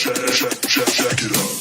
Check it out. Check it out.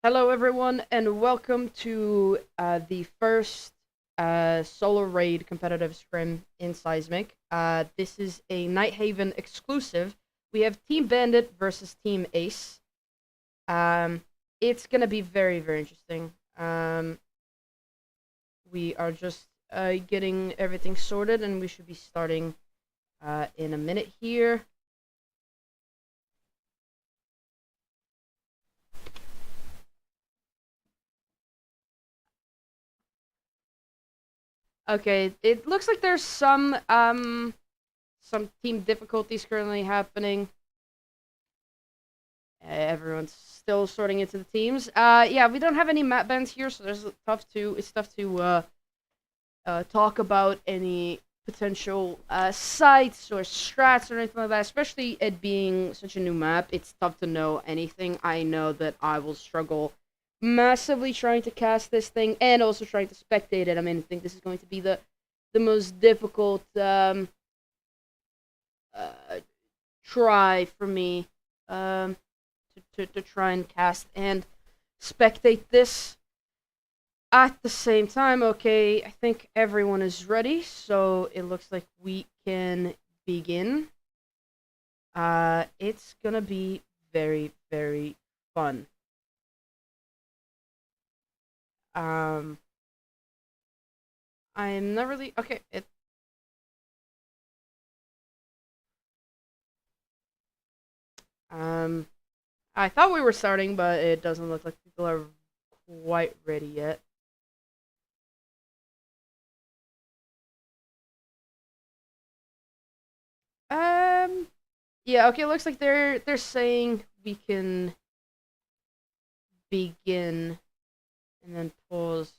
Hello, everyone, and welcome to the first solo raid competitive scrim in Seismic. This is a Nighthaven exclusive. We have Team Bandit versus Team Ace. It's gonna be very, very interesting. We are just getting everything sorted, and we should be starting in a minute here. Okay, it looks like there's some team difficulties currently happening. Everyone's still sorting into the teams. Yeah, we don't have any map bans here, so it's tough to talk about any potential sites or strats or anything like that. Especially it being such a new map, it's tough to know anything. I know that I will struggle massively trying to cast this thing and also trying to spectate it. I mean, I think this is going to be the most difficult try for me. To try and cast and spectate this at the same time. Okay, I think everyone is ready, so it looks like we can begin. It's gonna be very, very fun. Um, I'm not really okay. Um, I thought we were starting, but it doesn't look like people are quite ready yet. Um, yeah, okay, looks like they're saying we can begin and then pause.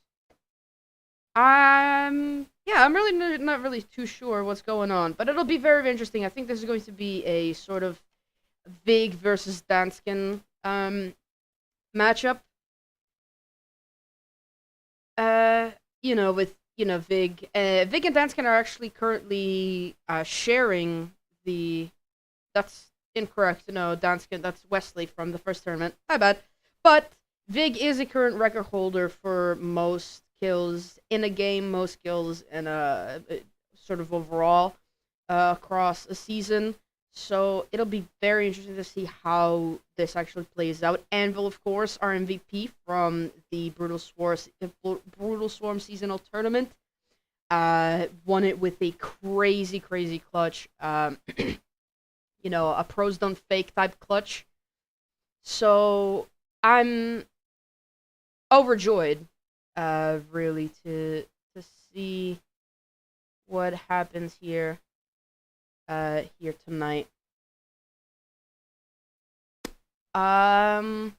Yeah, I'm really not really too sure what's going on, but it'll be very interesting. I think this is going to be a sort of Vig versus Danskin matchup. Uh, with Vig and Danskin are actually currently sharing the. That's incorrect. No, Danskin. That's Wesley from the first tournament. My bad. But Vig is a current record holder for most kills in a game, most kills in a sort of overall across a season. So it'll be very interesting to see how this actually plays out. Anvil, of course, our MVP from the Brutal Swarm seasonal tournament, won it with a crazy, crazy clutch. A pros don't fake type clutch. So I'm overjoyed, really, to see what happens here tonight. Um.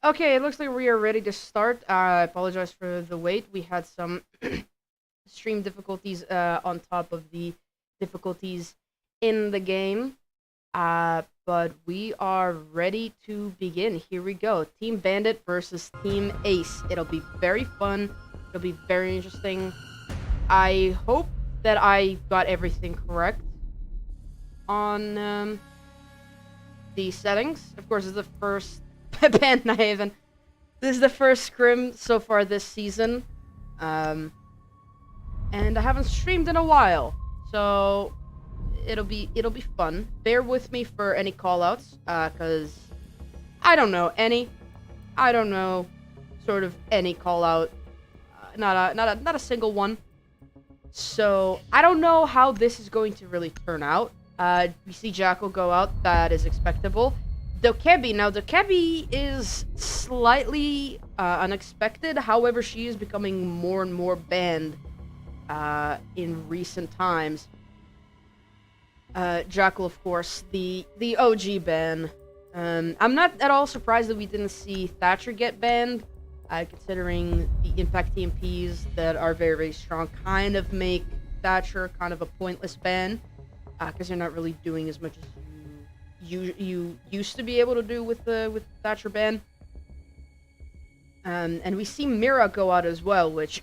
Okay, it looks like we are ready to start. I apologize for the wait. We had some stream difficulties on top of the difficulties in the game. But we are ready to begin. Here we go. Team Bandit versus Team Ace. It'll be very fun. It'll be very interesting. I hope that I got everything correct on the settings. Of course, it's the first Nighthaven. This is the first scrim so far this season. And I haven't streamed in a while. So it'll be fun. Bear with me for any callouts, cause I don't know any. I don't know sort of any callout. Not a single one. So I don't know how this is going to really turn out. We see Jackal go out. That is expectable. Dokebi. Now, Dokebi is slightly unexpected. However, she is becoming more and more banned in recent times. Jackal, of course, the OG ban. I'm not at all surprised that we didn't see Thatcher get banned, considering the Impact TMPs that are very, very strong kind of make Thatcher kind of a pointless ban, because you're not really doing as much as you used to be able to do with Thatcher ban. And we see Mira go out as well, which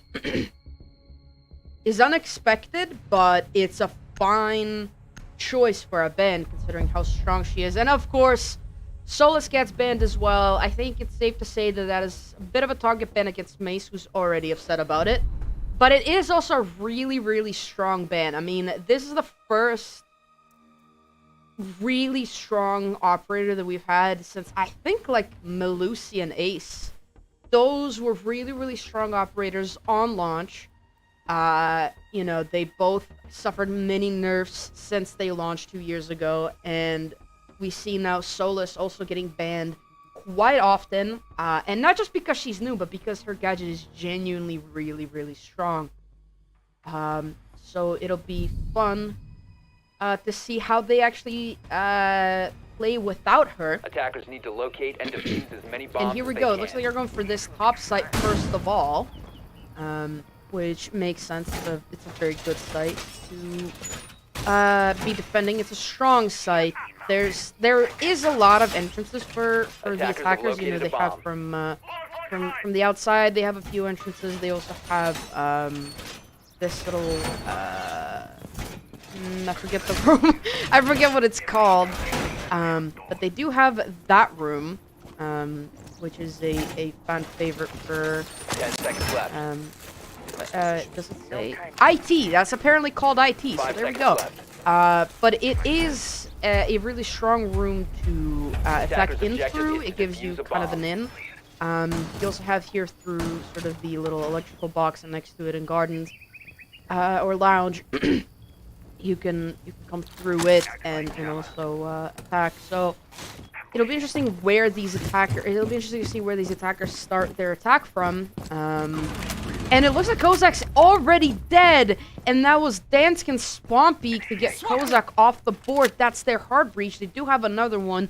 is unexpected, but it's a fine choice for a ban considering how strong she is. And of course, Solus gets banned as well. I think it's safe to say that that is a bit of a target ban against Mace, who's already upset about it. But it is also a really, really strong ban. I mean, this is the first really strong operator that we've had since, I think, like, Melusi and Ace. Those were really, really strong operators on launch. You know, they both suffered many nerfs since they launched 2 years ago, and we see now Solus also getting banned quite often, and not just because she's new, but because her gadget is genuinely really, really strong. So it'll be fun to see how they actually play without her. Attackers need to locate and defuse as many bombs. And here we go. It looks like you're going for this top site first of all, which makes sense. It's a very good site to be defending. It's a strong site. There is a lot of entrances for the attackers. You know, they have from the outside. They have a few entrances. They also have this little I forget the room. I forget what it's called. But they do have that room, which is a fan favorite for 10 seconds left. does it say IT? That's apparently called IT. So there we go. But it is a really strong room to attack in through. It gives you kind of an in. You also have here through sort of the little electrical box and next to it in gardens or lounge. You can come through it and also attack. So it'll be interesting where these attackers. It'll be interesting to see where these attackers start their attack from. And it looks like Kozak's already dead, and that was Danskin's spawn peek to get Kozak off the board. That's their hard breach. They do have another one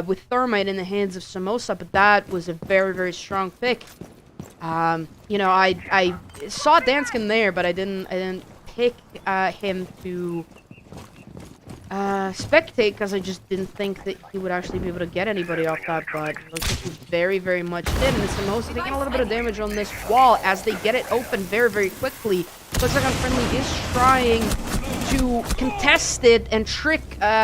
with Thermite in the hands of Samosa, but that was a very, very strong pick. You know, I saw Danskin there, but I didn't pick him to spectate because I just didn't think that he would actually be able to get anybody off that, but it looks like he very, very much did. And it's Samosa taking a little bit of damage on this wall as they get it open very, very quickly. Looks like Unfriendly is trying to contest it and trick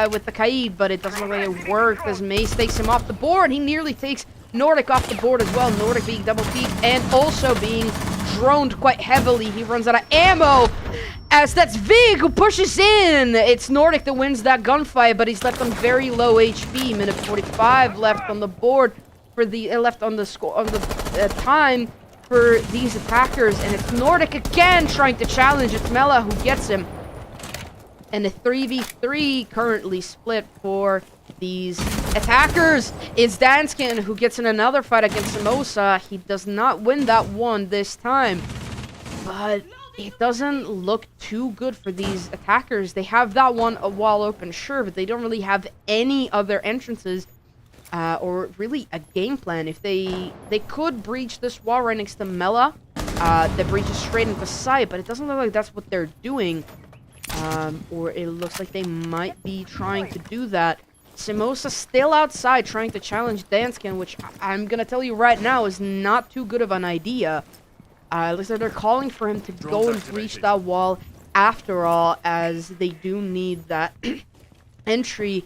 with the Kaid, but it doesn't look like it worked as Mace takes him off the board. He nearly takes Nordic off the board as well. Nordic being double peeked and also being droned quite heavily. He runs out of ammo as that's Vig who pushes in. It's Nordic that wins that gunfight, but he's left on very low HP. Minute 45 left on the board for the left on the score on the time for these attackers, and it's Nordic again trying to challenge. It's Mela who gets him, and a 3v3 currently split for these attackers. It's Danskin who gets in another fight against Samosa. He does not win that one this time, but it doesn't look too good for these attackers. They have that one a wall open, sure, but they don't really have any other entrances or really a game plan. If they could breach this wall right next to Mela, that breaches straight into sight, but it doesn't look like that's what they're doing. Or it looks like they might be trying to do that. Samosa still outside trying to challenge Danskin, which I'm gonna tell you right now is not too good of an idea. Looks like they're calling for him to go and breach that wall after all, as they do need that entry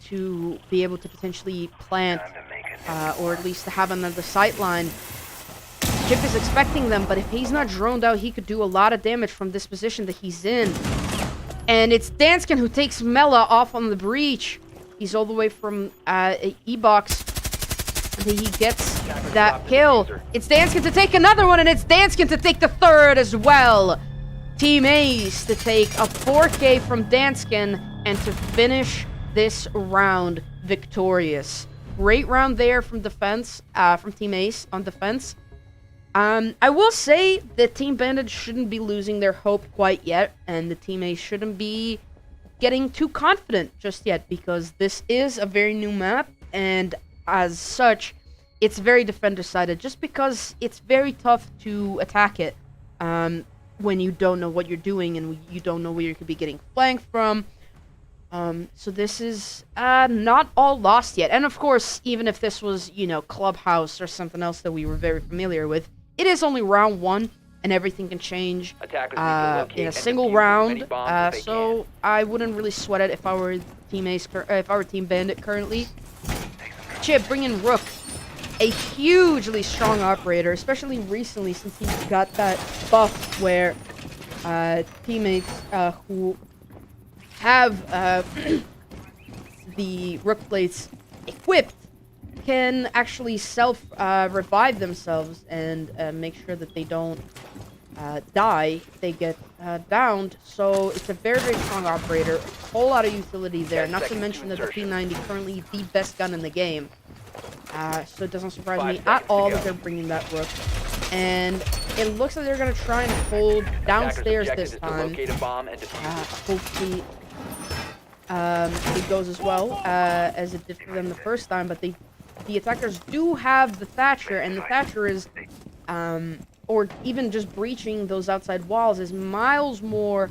to be able to potentially plant, or at least to have another sight line. Chip is expecting them, but if he's not droned out, he could do a lot of damage from this position that he's in. And it's Danskin who takes Mela off on the breach. He's all the way from E-Box. And he gets that kill. It's Danskin to take another one, and it's Danskin to take the third as well. Team Ace to take a 4K from Danskin and to finish this round victorious. Great round there from defense, from Team Ace on defense. I will say that Team Bandit shouldn't be losing their hope quite yet, and the Team Ace shouldn't be getting too confident just yet, because this is a very new map, and as such, it's very defender-sided, just because it's very tough to attack it when you don't know what you're doing and you don't know where you could be getting flanked from. So this is not all lost yet. And of course, even if this was, Clubhouse or something else that we were very familiar with, it is only round 1, and everything can change in a single round. So I wouldn't really sweat it if I were Team Bandit currently. Chip, bring in Rook, a hugely strong operator, especially recently since he got that buff where teammates who have the Rook plates equipped can actually revive themselves and make sure that they don't die if they get downed. So it's a very, very strong operator. A whole lot of utility there. Not to mention that the P90 currently the best gun in the game. So it doesn't surprise me at all that they're bringing that Rook. And it looks like they're going to try and hold downstairs this time. Hopefully it goes as well as it did for them the first time. But the attackers do have the Thatcher, and the Thatcher is, or even just breaching those outside walls is miles more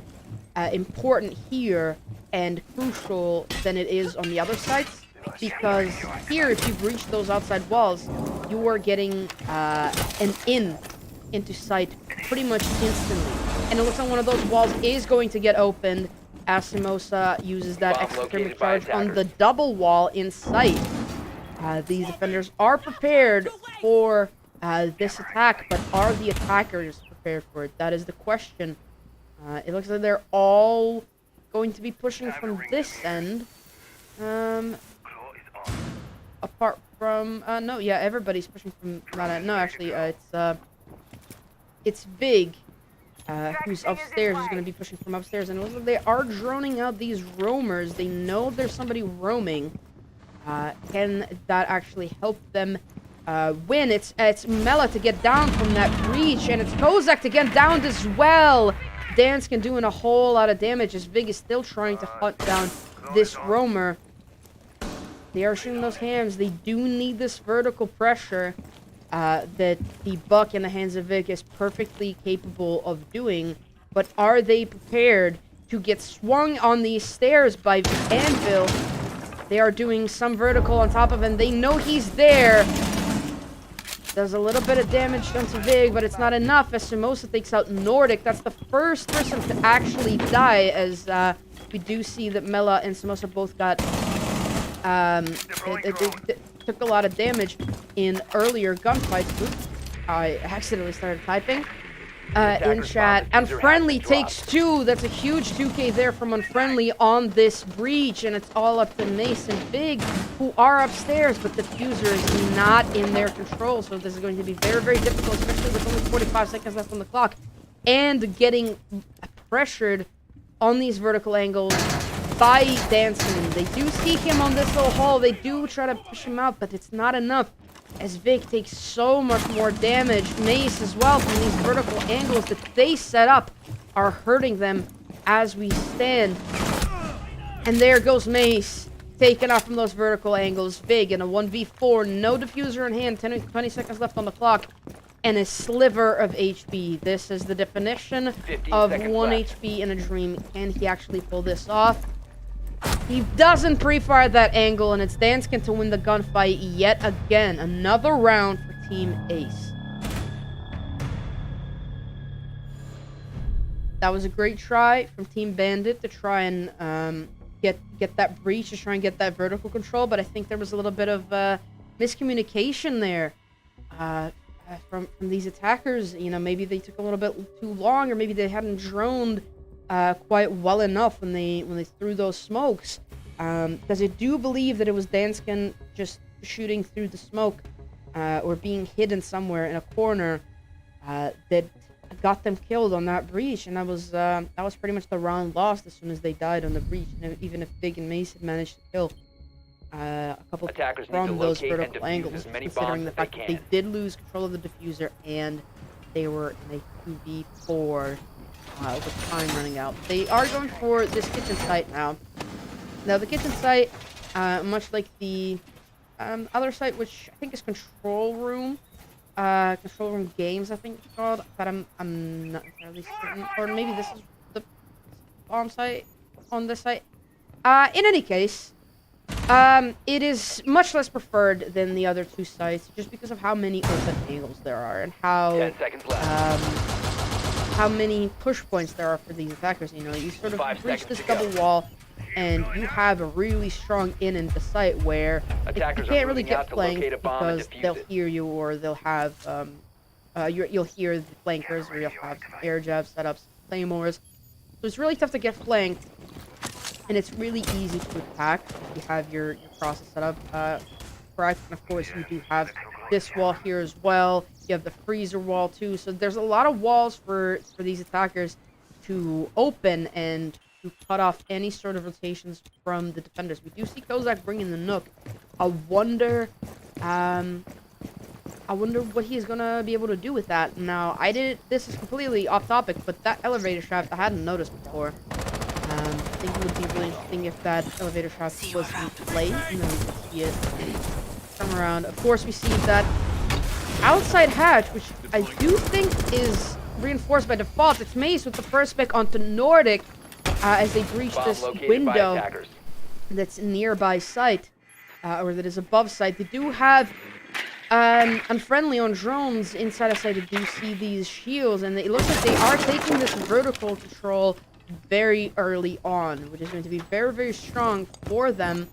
important here and crucial than it is on the other sides. Because here, if you breach those outside walls, you are getting an into sight pretty much instantly. And it looks like one of those walls is going to get opened as Simosa uses that exothermic charge on the double wall in sight. These defenders are prepared for this attack, but are the attackers prepared for it? That is the question. It looks like they're all going to be pushing from this end. Apart from no, yeah, everybody's pushing from that end. No, actually, it's Big, who's upstairs, is going to be pushing from upstairs, and it looks like they are droning out these roamers. They know there's somebody roaming. Can that actually help them win? It's Mela to get down from that breach, and it's Kozak to get down as well. Danskin doing a whole lot of damage as Big is still trying to hunt down this roamer. They are shooting those hams. They do need this vertical pressure that the Buck in the hands of Vic is perfectly capable of doing. But are they prepared to get swung on these stairs by Anvil? They are doing some vertical on top of him. They know he's there. Does a little bit of damage done to Vig, but it's not enough as Simosa takes out Nordic. That's the first person to actually die, as we do see that Mela and Simosa both got it took a lot of damage in earlier gunfights. Oops, I accidentally started typing in chat. Unfriendly takes 2. That's a huge 2k there from Unfriendly on this breach, and it's all up to Mace and Big, who are upstairs, but the Fuser is not in their control, so this is going to be very, very difficult, especially with only 45 seconds left on the clock, and getting pressured on these vertical angles by Danson. They do seek him on this little hole. They do try to push him out, but it's not enough, as Vic takes so much more damage. Mace as well from these vertical angles that they set up are hurting them as we stand. And there goes Mace, taken off from those vertical angles. Vic in a 1v4, no diffuser in hand, 20 seconds left on the clock, and a sliver of HP. This is the definition of 1 HP in a dream. Can he actually pull this off? He doesn't pre-fire that angle, and it's Danskin to win the gunfight yet again. Another round for Team Ace. That was a great try from Team Bandit to try and get that breach, to try and get that vertical control, but I think there was a little bit of miscommunication there from these attackers. You know, maybe they took a little bit too long, or maybe they hadn't droned quite well enough when they threw those smokes, because I do believe that it was Danskin just shooting through the smoke or being hidden somewhere in a corner that got them killed on that breach, and that was pretty much the round lost as soon as they died on the breach. And even if Big and Mace had managed to kill a couple Attackers need from to those locate and vertical defuse angles, as many considering bombs the as fact they that they can. did lose control of the diffuser and they were in a 2v4 with time running out. They are going for this kitchen site now. Now the kitchen site, much like the other site, which I think is control room games, I think it's called, but I'm not entirely certain, or maybe this is the bomb site on this site. In any case, it is much less preferred than the other two sites, just because of how many open angles there are and 10 seconds left. how many push points there are for these attackers. You know, you sort of 5 breach seconds this to go. double wall, and you have a really strong in the site where you Attackers are can't really moving out get to flanked locate a bomb and because defuse they'll it. hear you, or they'll have you'll hear the flankers, or you'll have some air jab setups, claymores. So it's really tough to get flanked, and it's really easy to attack if you have your process set up correct. And of course, you do have this wall here as well. You have the freezer wall too. So there's a lot of walls for these attackers to open and to cut off any sort of rotations from the defenders. We do see Kozak bringing the Nook. I wonder what he's gonna be able to do with that. Now, this is completely off topic, but that elevator shaft I hadn't noticed before. I think it would be really interesting if that elevator shaft was in play, and then we could see it come around. Of course, we see that outside hatch, which I do think is reinforced by default. It's Mace with the first pick onto Nordic as they breach Bomb this located by window attackers. that's nearby site, or that is above site. They do have unfriendly on drones inside of site. They do see these shields, and it looks like they are taking this vertical control very early on, which is going to be very, very strong for them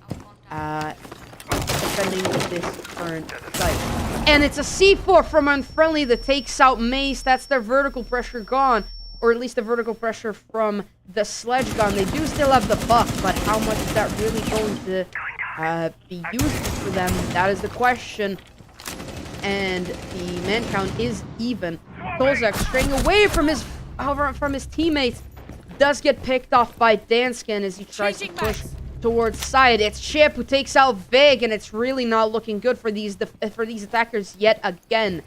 defending this current site. And it's a C4 from Unfriendly that takes out Mace. That's their vertical pressure gone, or at least the vertical pressure from the sledge gun. They do still have the buff, but how much is that really going to be useful for them? That is the question. And the man count is even. Kozak straying away from his teammates does get picked off by Danskin as he tries to push towards side. It's Chip who takes out Vig, and it's really not looking good for these attackers yet again.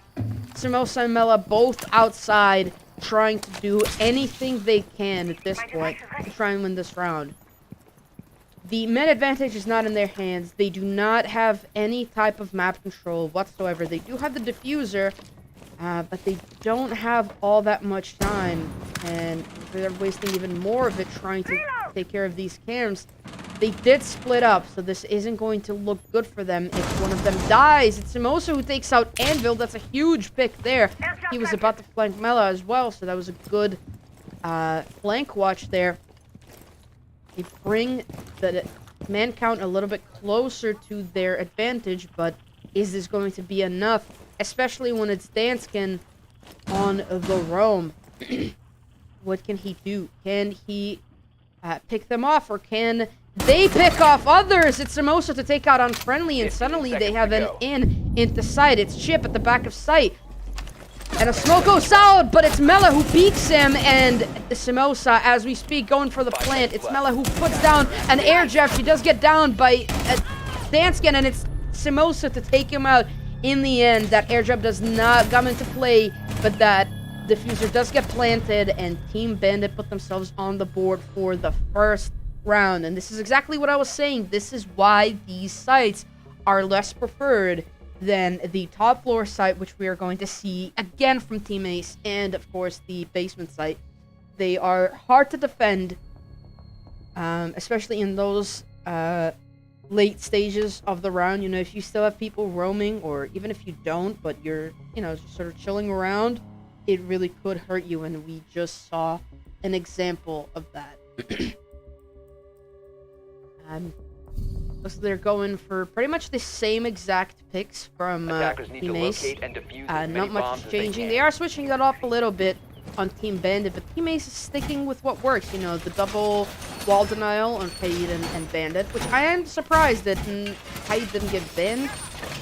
Samosa and Mela both outside, trying to do anything they can at this point to try and win this round. The men advantage is not in their hands. They do not have any type of map control whatsoever. They do have the diffuser, but they don't have all that much time, and they're wasting even more of it trying to take care of these cams. They did split up, so this isn't going to look good for them if one of them dies. It's Samosa who takes out Anvil. That's a huge pick there. He was about to flank Mela as well, so that was a good flank watch there. They bring the man count a little bit closer to their advantage, but is this going to be enough? Especially when it's Danskin on the roam. What can he do? Can he pick them off, or can they pick off others? It's Samosa to take out Unfriendly, and suddenly they have an in into sight. It's Chip at the back of sight. And a smoke goes out, but it's Mela who beats him, and Samosa, as we speak, going for the plant. It's Mela who puts down an air jab. She does get down by Danskin, and it's Samosa to take him out in the end. That air jab does not come into play, but that diffuser does get planted, and Team Bandit put themselves on the board for the first round. And this is exactly what I was saying. This is why these sites are less preferred than the top floor site, which we are going to see again from Team Ace, and of course the basement site. They are hard to defend, especially in those late stages of the round. You know, if you still have people roaming, or even if you don't, but you're, you know, just sort of chilling around, it really could hurt you, and we just saw an example of that. So they're going for pretty much the same exact picks from Team Ace. Not much is changing. They are switching that up a little bit on Team Bandit, but Team Ace is sticking with what works. You know, the double wall denial on Kaid and Bandit, which I am surprised that Kaid didn't get banned.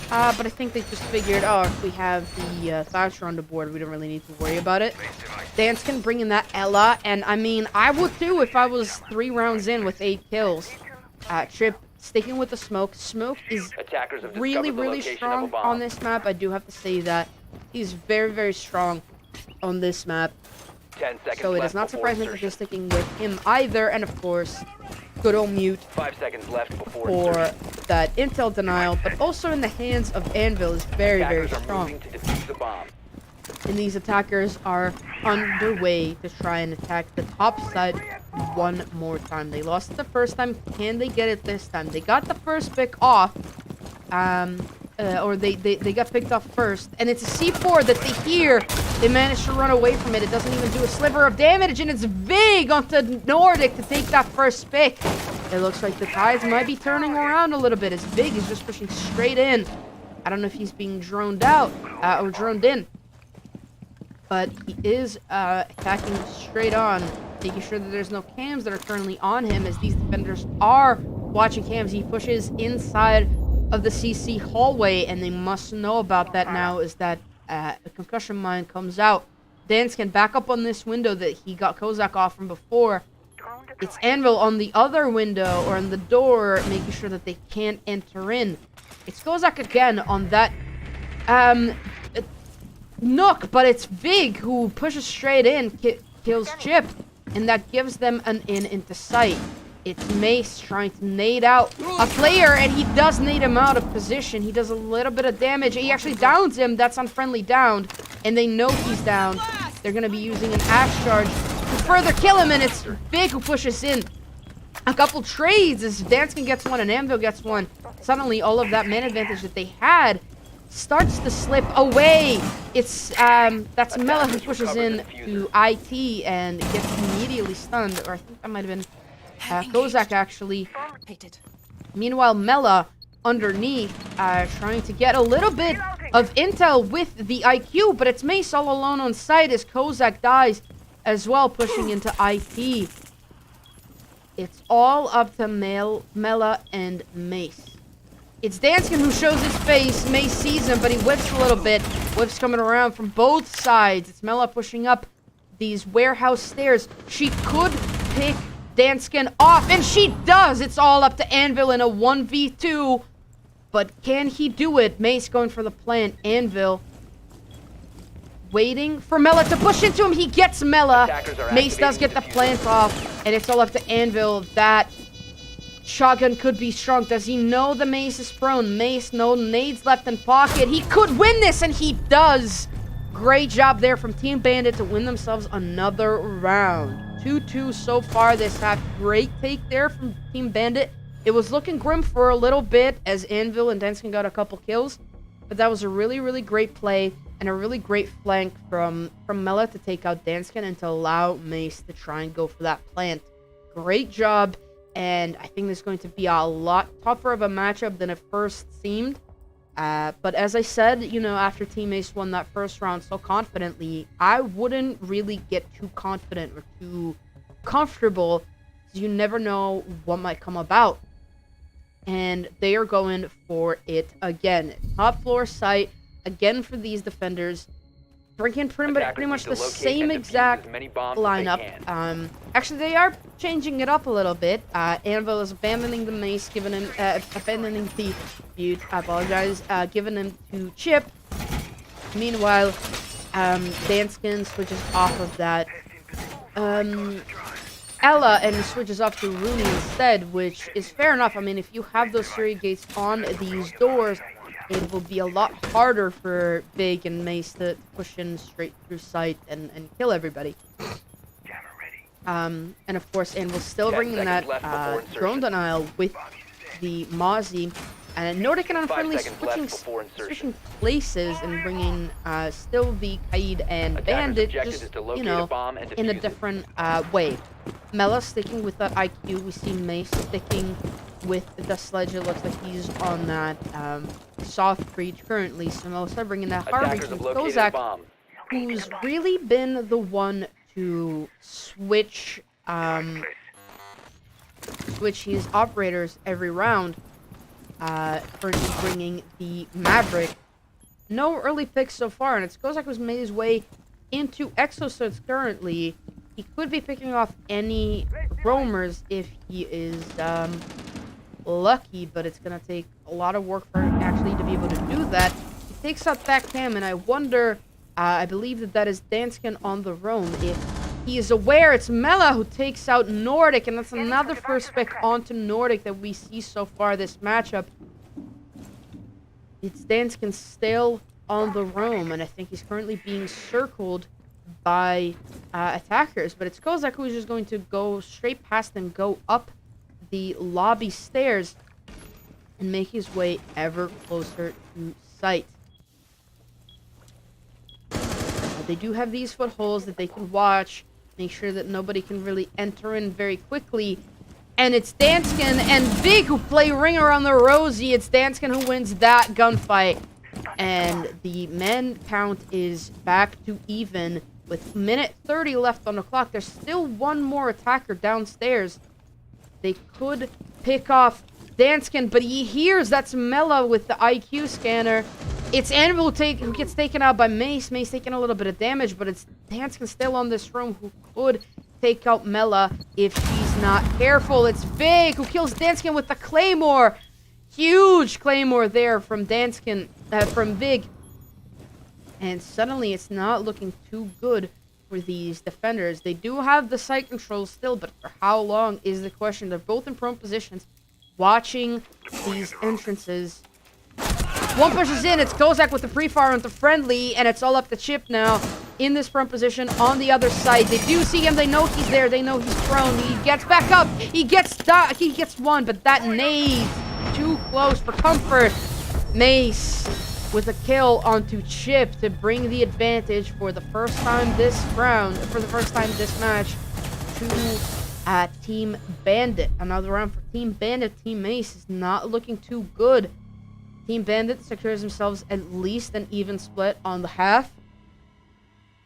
But I think they just figured, oh, if we have the Thatcher on the board, we don't really need to worry about it. Danskin bringing that Ella, and I mean, I would too if I was 3 rounds in with 8 kills. Chip sticking with the smoke. Smoke is really, really strong on this map. I do have to say that. He's very, very strong on this map. 10 seconds So it is not surprising that they're sticking with him either. And of course, good old mute 5 seconds left before for insertion. that intel denial, but also in the hands of Anvil is very, very Attackers are strong. moving to defuse the bomb. And these attackers are underway to try and attack the top side one more time. They lost it the first time. Can they get it this time? They got the first pick off. Or they got picked off first. And it's a C4 that they hear. They managed to run away from it. It doesn't even do a sliver of damage. And it's Vig onto Nordic to take that first pick. It looks like the tides might be turning around a little bit as Vig is just pushing straight in. I don't know if he's being droned out or droned in. But he is attacking straight on, making sure that there's no cams that are currently on him as these defenders are watching cams. He pushes inside of the CC hallway, and they must know about that now as that a concussion mine comes out. Dance can back up on this window that he got Kozak off from before. It's Anvil on the other window, or on the door, making sure that they can't enter in. It's Kozak again on that Nook, but it's Vig who pushes straight in, kills Chip, and that gives them an in into sight. It's Mace trying to nade out a player, and he does nade him out of position. He does a little bit of damage. He actually downs him. That's unfriendly downed, and they know he's down. They're going to be using an axe charge to further kill him, and it's Vig who pushes in. A couple trades as Danskin gets one and Anvil gets one. Suddenly, all of that man advantage that they had starts to slip away. It's that's Mela who pushes in to IT and gets immediately stunned, or I think that might have been Kozak actually. Meanwhile, Mela underneath trying to get a little bit of intel with the IQ, but it's Mace all alone on site as Kozak dies as well, pushing into IT. It's all up to Mela and Mace. It's Danskin who shows his face. Mace sees him, but he whips a little bit. Whips coming around from both sides. It's Mela pushing up these warehouse stairs. She could pick Danskin off, and she does! It's all up to Anvil in a 1v2. But can he do it? Mace going for the plant. Anvil waiting for Mela to push into him. He gets Mela. Mace does get the plant off, and it's all up to Anvil. That shotgun could be strong. Does he know the Mace is prone? Mace, no nades left in pocket. He could win this, and he does. Great job there from Team Bandit to win themselves another round. 2-2 so far this half. Great take there from Team Bandit. It was looking grim for a little bit as Anvil and Danskin got a couple kills. But that was a really, really great play and a really great flank from Mela to take out Danskin and to allow Mace to try and go for that plant. Great job. And I think this is going to be a lot tougher of a matchup than it first seemed. But as I said, you know, after Team Ace won that first round so confidently, I wouldn't really get too confident or too comfortable, because you never know what might come about. And they are going for it again. Top floor site, again for these defenders. Bringing pretty much the same exact lineup. Actually, they are changing it up a little bit. Anvil is abandoning the Mace, giving him, abandoning the Butte, I apologize, giving him to Chip. Meanwhile, Danskin switches off of that Ella and switches off to Rooney instead, which is fair enough. I mean, if you have those Surrey gates on these doors, it will be a lot harder for Vig and Mace to push in straight through sight and kill everybody. And of course, Anvil's still bringing that drone denial with the Mozzie. And Nordic and Unfriendly switching places and bringing still the Kaid and Bandit, just, you know, in a different way. Mela sticking with that IQ. We see Mace sticking with the sledge. It looks like he's on that soft breach currently. So Melissa bringing that Harvey to Kozak, who's really been the one to switch his operators every round. currently bringing the Maverick. No early picks so far, and it's Kozak who's made his way into Exosuits currently. He could be picking off any roamers if he is lucky, but it's gonna take a lot of work for him actually to be able to do that. He takes out that cam, and I wonder, I believe that is Danskin on the roam. If he is aware, it's Mela who takes out Nordic, and that's another first pick onto Nordic that we see so far this matchup. It's Danskin still on the roam, and I think he's currently being circled by attackers, but it's Kozak who's just going to go straight past them, go up the lobby stairs, and make his way ever closer to sight. They do have these footholds that they can watch, make sure that nobody can really enter in very quickly. And it's Danskin and Big who play Ring Around the Rosie. It's Danskin who wins that gunfight. And the man count is back to even with minute 30 left on the clock. There's still one more attacker downstairs. They could pick off Danskin, but he hears that's Mela with the IQ scanner. It's Anvil who gets taken out by Mace. Mace taking a little bit of damage, but it's Danskin still on this room who could take out Mela if she's not careful. It's Vig who kills Danskin with the Claymore. Huge Claymore there from Danskin, from Vig. And suddenly it's not looking too good for these defenders. They do have the site control still, but for how long is the question. They're both in prone positions, watching these entrances. One pushes in, it's Kozak with the pre-fire onto Friendly, and it's all up to Chip now in this front position on the other side. They do see him, they know he's there, they know he's prone. He gets back up, he gets one, but that nade, too close for comfort. Mace with a kill onto Chip to bring the advantage for the first time this round, for the first time this match, to Team Bandit. Another round for Team Bandit. Team Mace is not looking too good. Team Bandit secures themselves at least an even split on the half.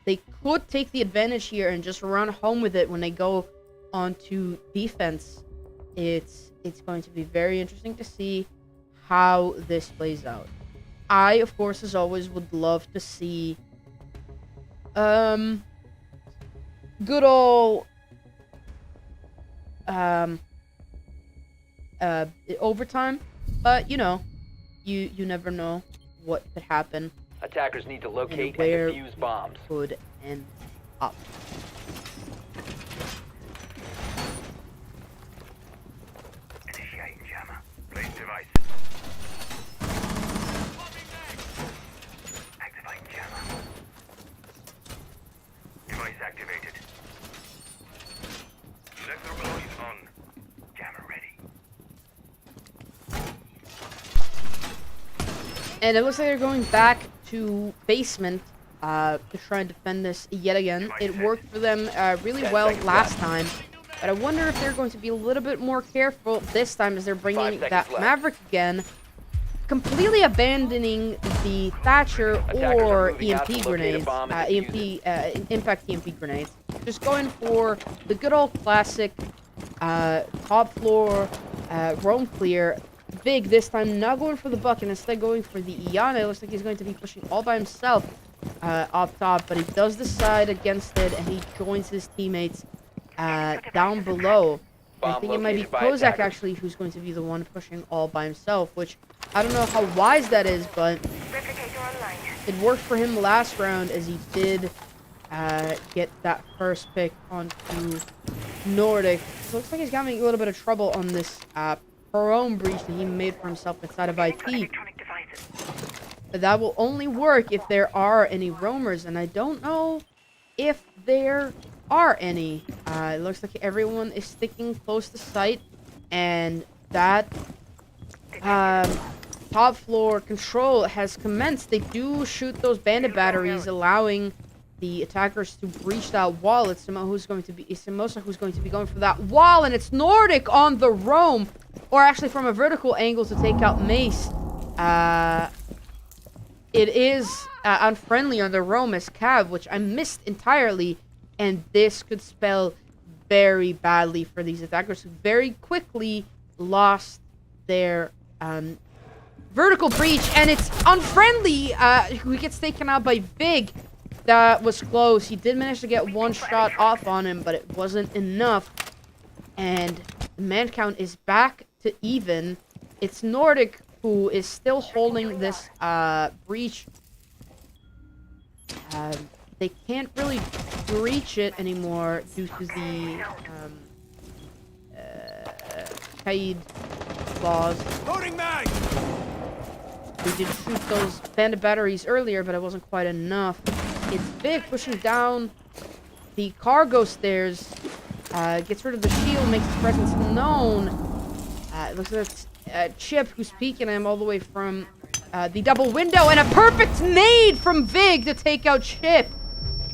They could take the advantage here and just run home with it when they go onto defense. It's going to be very interesting to see how this plays out. I, of course, as always, would love to see good old overtime, but you know, you never know what could happen. Attackers need to locate and where defuse bombs. Could end up. Initiate jammer. Place device. Activate jammer. Device activated. Electrical is on. Jammer ready. And it looks like they're going back to basement to try and defend this yet again. It worked for them really well last time, but I wonder if they're going to be a little bit more careful this time as they're bringing that Maverick again, completely abandoning the Thatcher or EMP grenades, impact EMP grenades. Just going for the good old classic top floor roam clear. Big this time, not going for the buck and instead going for the Iana. It looks like he's going to be pushing all by himself up top, but he does decide against it and he joins his teammates down below. I think it might be Kozak actually who's going to be the one pushing all by himself, which I don't know how wise that is, but it worked for him last round as he did get that first pick onto Nordic. So it looks like he's got me a little bit of trouble on this prone breach that he made for himself inside of IP. But that will only work if there are any roamers, and I don't know if there are any. It looks like everyone is sticking close to sight, and that top floor control has commenced. They do shoot those bandit batteries, allowing the attackers to breach that wall. It's Simosa who's going to be going for that wall, and it's Nordic on the roam, or actually from a vertical angle to take out Mace. It is unfriendly on the roam as Cav, which I missed entirely, and this could spell very badly for these attackers who very quickly lost their vertical breach, and it's Unfriendly who gets taken out by Vig. That was close. He did manage to get one shot off on him, but it wasn't enough. And the man count is back to even. It's Nordic who is still holding this breach. They can't really breach it anymore due to the Kaid laws. Loading mag! We did shoot those bandit batteries earlier, but it wasn't quite enough. It's Big pushing down the cargo stairs. Gets rid of the shield, makes his presence known. It looks like it's Chip who's peeking him all the way from the double window, and a perfect nade from Vig to take out Chip.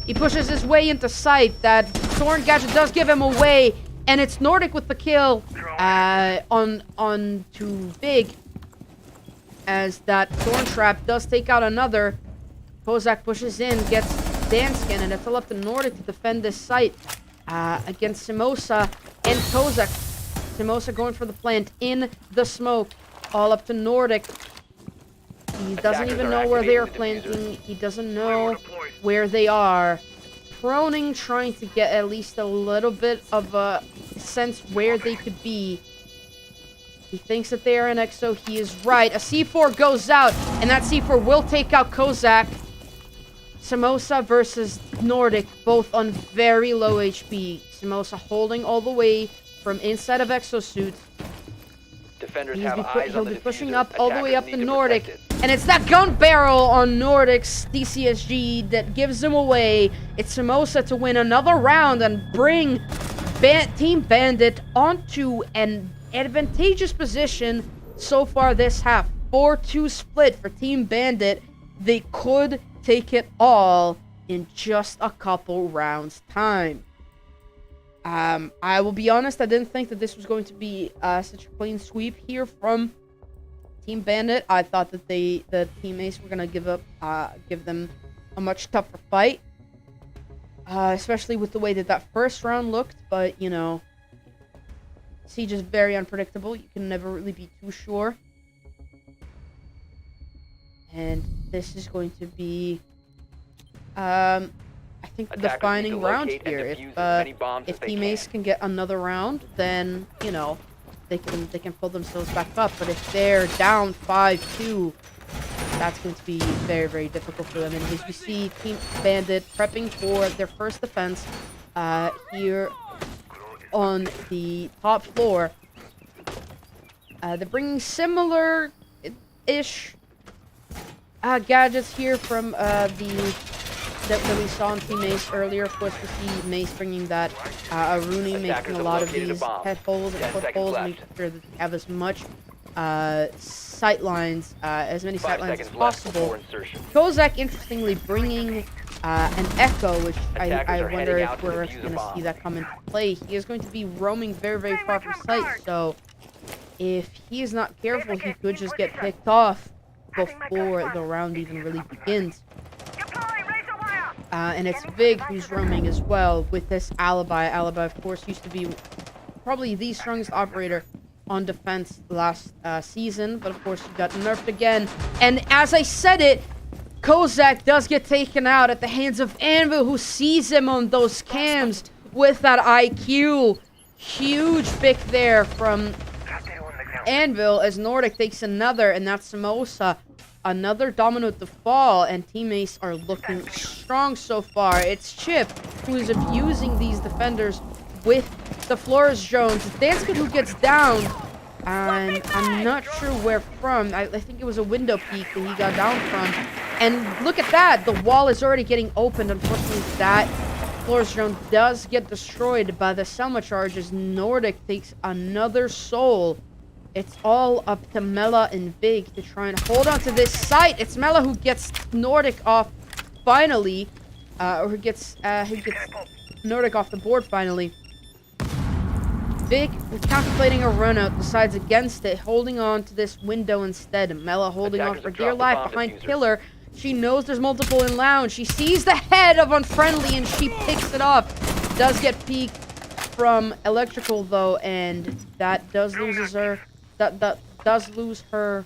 He pushes his way into sight. That Thorn gadget does give him away, and it's Nordic with the kill on to Vig, as that Thorn trap does take out another. Kozak pushes in, gets Danskin, and it's all up to Nordic to defend this site against Simosa and Kozak. Simosa going for the plant in the smoke. All up to Nordic. He doesn't even know where they are planting. He doesn't know where they are. Proning, trying to get at least a little bit of a sense where they could be. He thinks that they are in EXO. He is right. A C4 goes out, and that C4 will take out Kozak. Simosa versus Nordic, both on very low HP. Simosa holding all the way from inside of exosuits. Defenders have eyes He'll on the be pushing diffuser. up all the way up Attackers to need Nordic. protect it. And it's that gun barrel on Nordic's DCSG that gives him away. It's Simosa to win another round and bring Team Bandit onto an advantageous position so far this half. 4-2 split for Team Bandit. They could take it all in just a couple rounds time. I will be honest, I didn't think that this was going to be such a clean sweep here from Team Bandit. I thought that the Team Ace were gonna give them a much tougher fight, especially with the way that first round looked. But you know, Siege is very unpredictable. You can never really be too sure. And this is going to be, I think, the Attackers defining need to round locate and here. defuse as many bombs as If they Team Ace can get another round, then you know they can pull themselves back up. But if they're down 5-2, that's going to be very, very difficult for them. And as we see, Team Bandit prepping for their first defense here on the top floor. They're bringing similar-ish gadgets here from that we saw on Team Mace earlier. Of course, we see Mace bringing that Aruni, making a lot of these headholds and footholds, making sure that they have as much sightlines, as many sightlines as possible. Kozak, interestingly, bringing an Echo, which I wonder if we're going to see that come into play. He is going to be roaming very, very far from sight, so if he is not careful, he could just get picked off before the round even really begins. And it's Vig who's roaming as well with this Alibi. Alibi, of course, used to be probably the strongest operator on defense last season, but of course he got nerfed again. And as I said it, Kozak does get taken out at the hands of Anvil, who sees him on those cams with that IQ. Huge pick there from Anvil as Nordic takes another, and that's Simosa. Another domino to fall, and teammates are looking strong so far. It's Chip who is abusing these defenders with the Flores drones. It's Danskin who gets down, and I'm not sure where from. I think it was a window peek that he got down from. And look at that, the wall is already getting opened. Unfortunately, that Flores drone does get destroyed by the Selma charges. Nordic takes another soul. It's all up to Mela and Vig to try and hold on to this site. It's Mela who gets Nordic off finally, or who gets Nordic off the board finally. Vig, contemplating a run out, decides against it, holding on to this window instead. Mela holding on for dear life behind Killer. She knows there's multiple in lounge. She sees the head of Unfriendly and she picks it up. Does get peeked from Electrical though, and that does loses her that does lose her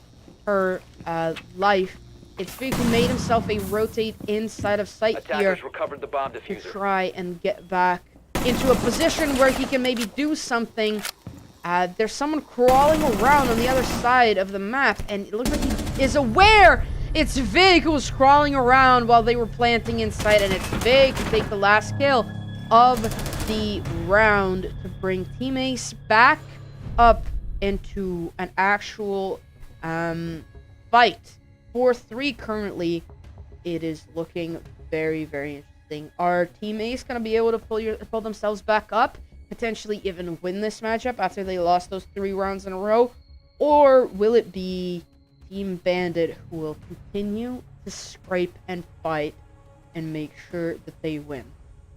life. It's Vig who made himself a rotate inside of sight here Attackers recovered the bomb to diffuser. try and get back into a position where he can maybe do something. There's someone crawling around on the other side of the map, and it looks like he is aware. It's Vig who was crawling around while they were planting inside, and it's Vig to take the last kill of the round to bring Team Ace back up into an actual fight. 4-3 currently. It is looking very, very interesting. Are Team Ace going to be able to pull themselves back up? Potentially even win this matchup after they lost those 3 rounds in a row? Or will it be Team Bandit who will continue to scrape and fight and make sure that they win?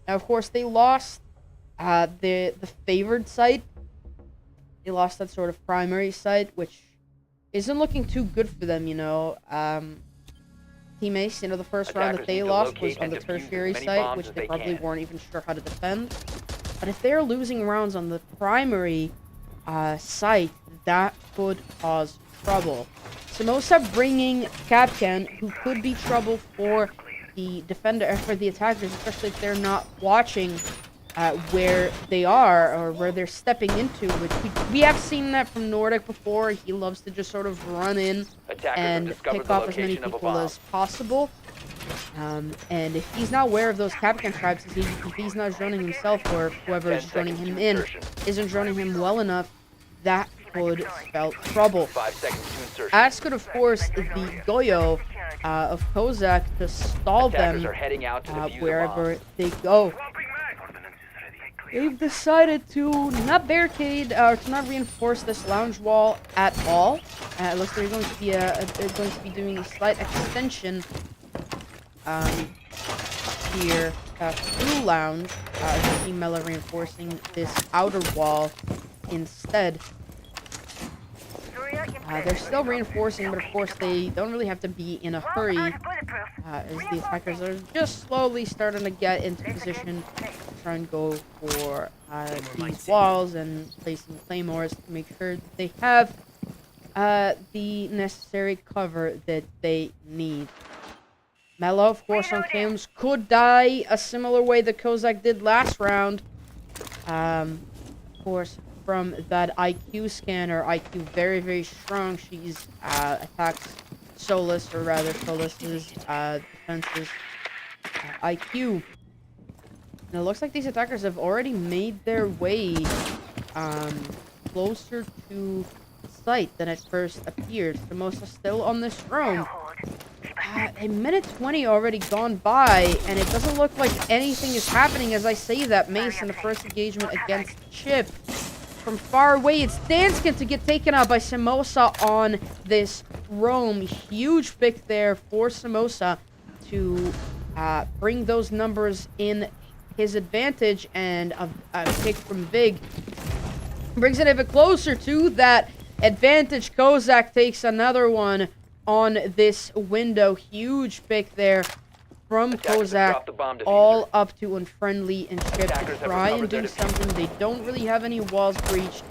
Now, of course, they lost the favored site. They lost that sort of primary site, which isn't looking too good for them, you know. Team Ace, you know, the first round that they lost was on the tertiary site, which they probably weren't even sure how to defend. But if they're losing rounds on the primary site, that could cause trouble. Samosa bringing Capcan, who could be trouble for the defender, for the attackers, especially if they're not watching where they are or where they're stepping into, which we have seen that from Nordic before. He loves to just sort of run in and pick off as many people as possible. And if he's not aware of those Capcan traps, if he's not droning himself, or whoever is droning him in isn't droning him well enough, that could spell trouble. 5 seconds to insertion. As could, of course, the Goyo of Kozak to stall Attackers them are heading out to defuse the wherever bomb. they go. Swapping mag. Ordnance is ready. Clear. They've decided to not barricade or to not reinforce this lounge wall at all. It looks like they're going to be doing a slight extension here through lounge. Team Mela reinforcing this outer wall instead. They're still reinforcing, but of course they don't really have to be in a hurry, as the attackers are just slowly starting to get into position to try and go for these walls and placing claymores to make sure that they have the necessary cover that they need. Mela, of course, on cams could die a similar way that Kozak did last round. Of course, from that IQ scanner, IQ very, very strong. She's attacks Solus, or rather Solus's defenses IQ. And it looks like these attackers have already made their way closer to site than it first appeared. Samosa still on this roam. A minute 20 already gone by, and it doesn't look like anything is happening as I say that. Mace in the first engagement against Chip. From far away, it's Danskin to get taken out by Samosa on this roam. Huge pick there for Samosa to bring those numbers in his advantage, and a pick from Vig brings it a bit closer to that advantage. Kozak takes another one on this window. Huge pick there from Kozak, all up to Unfriendly and Chip to try and do something. They don't really have any walls breached.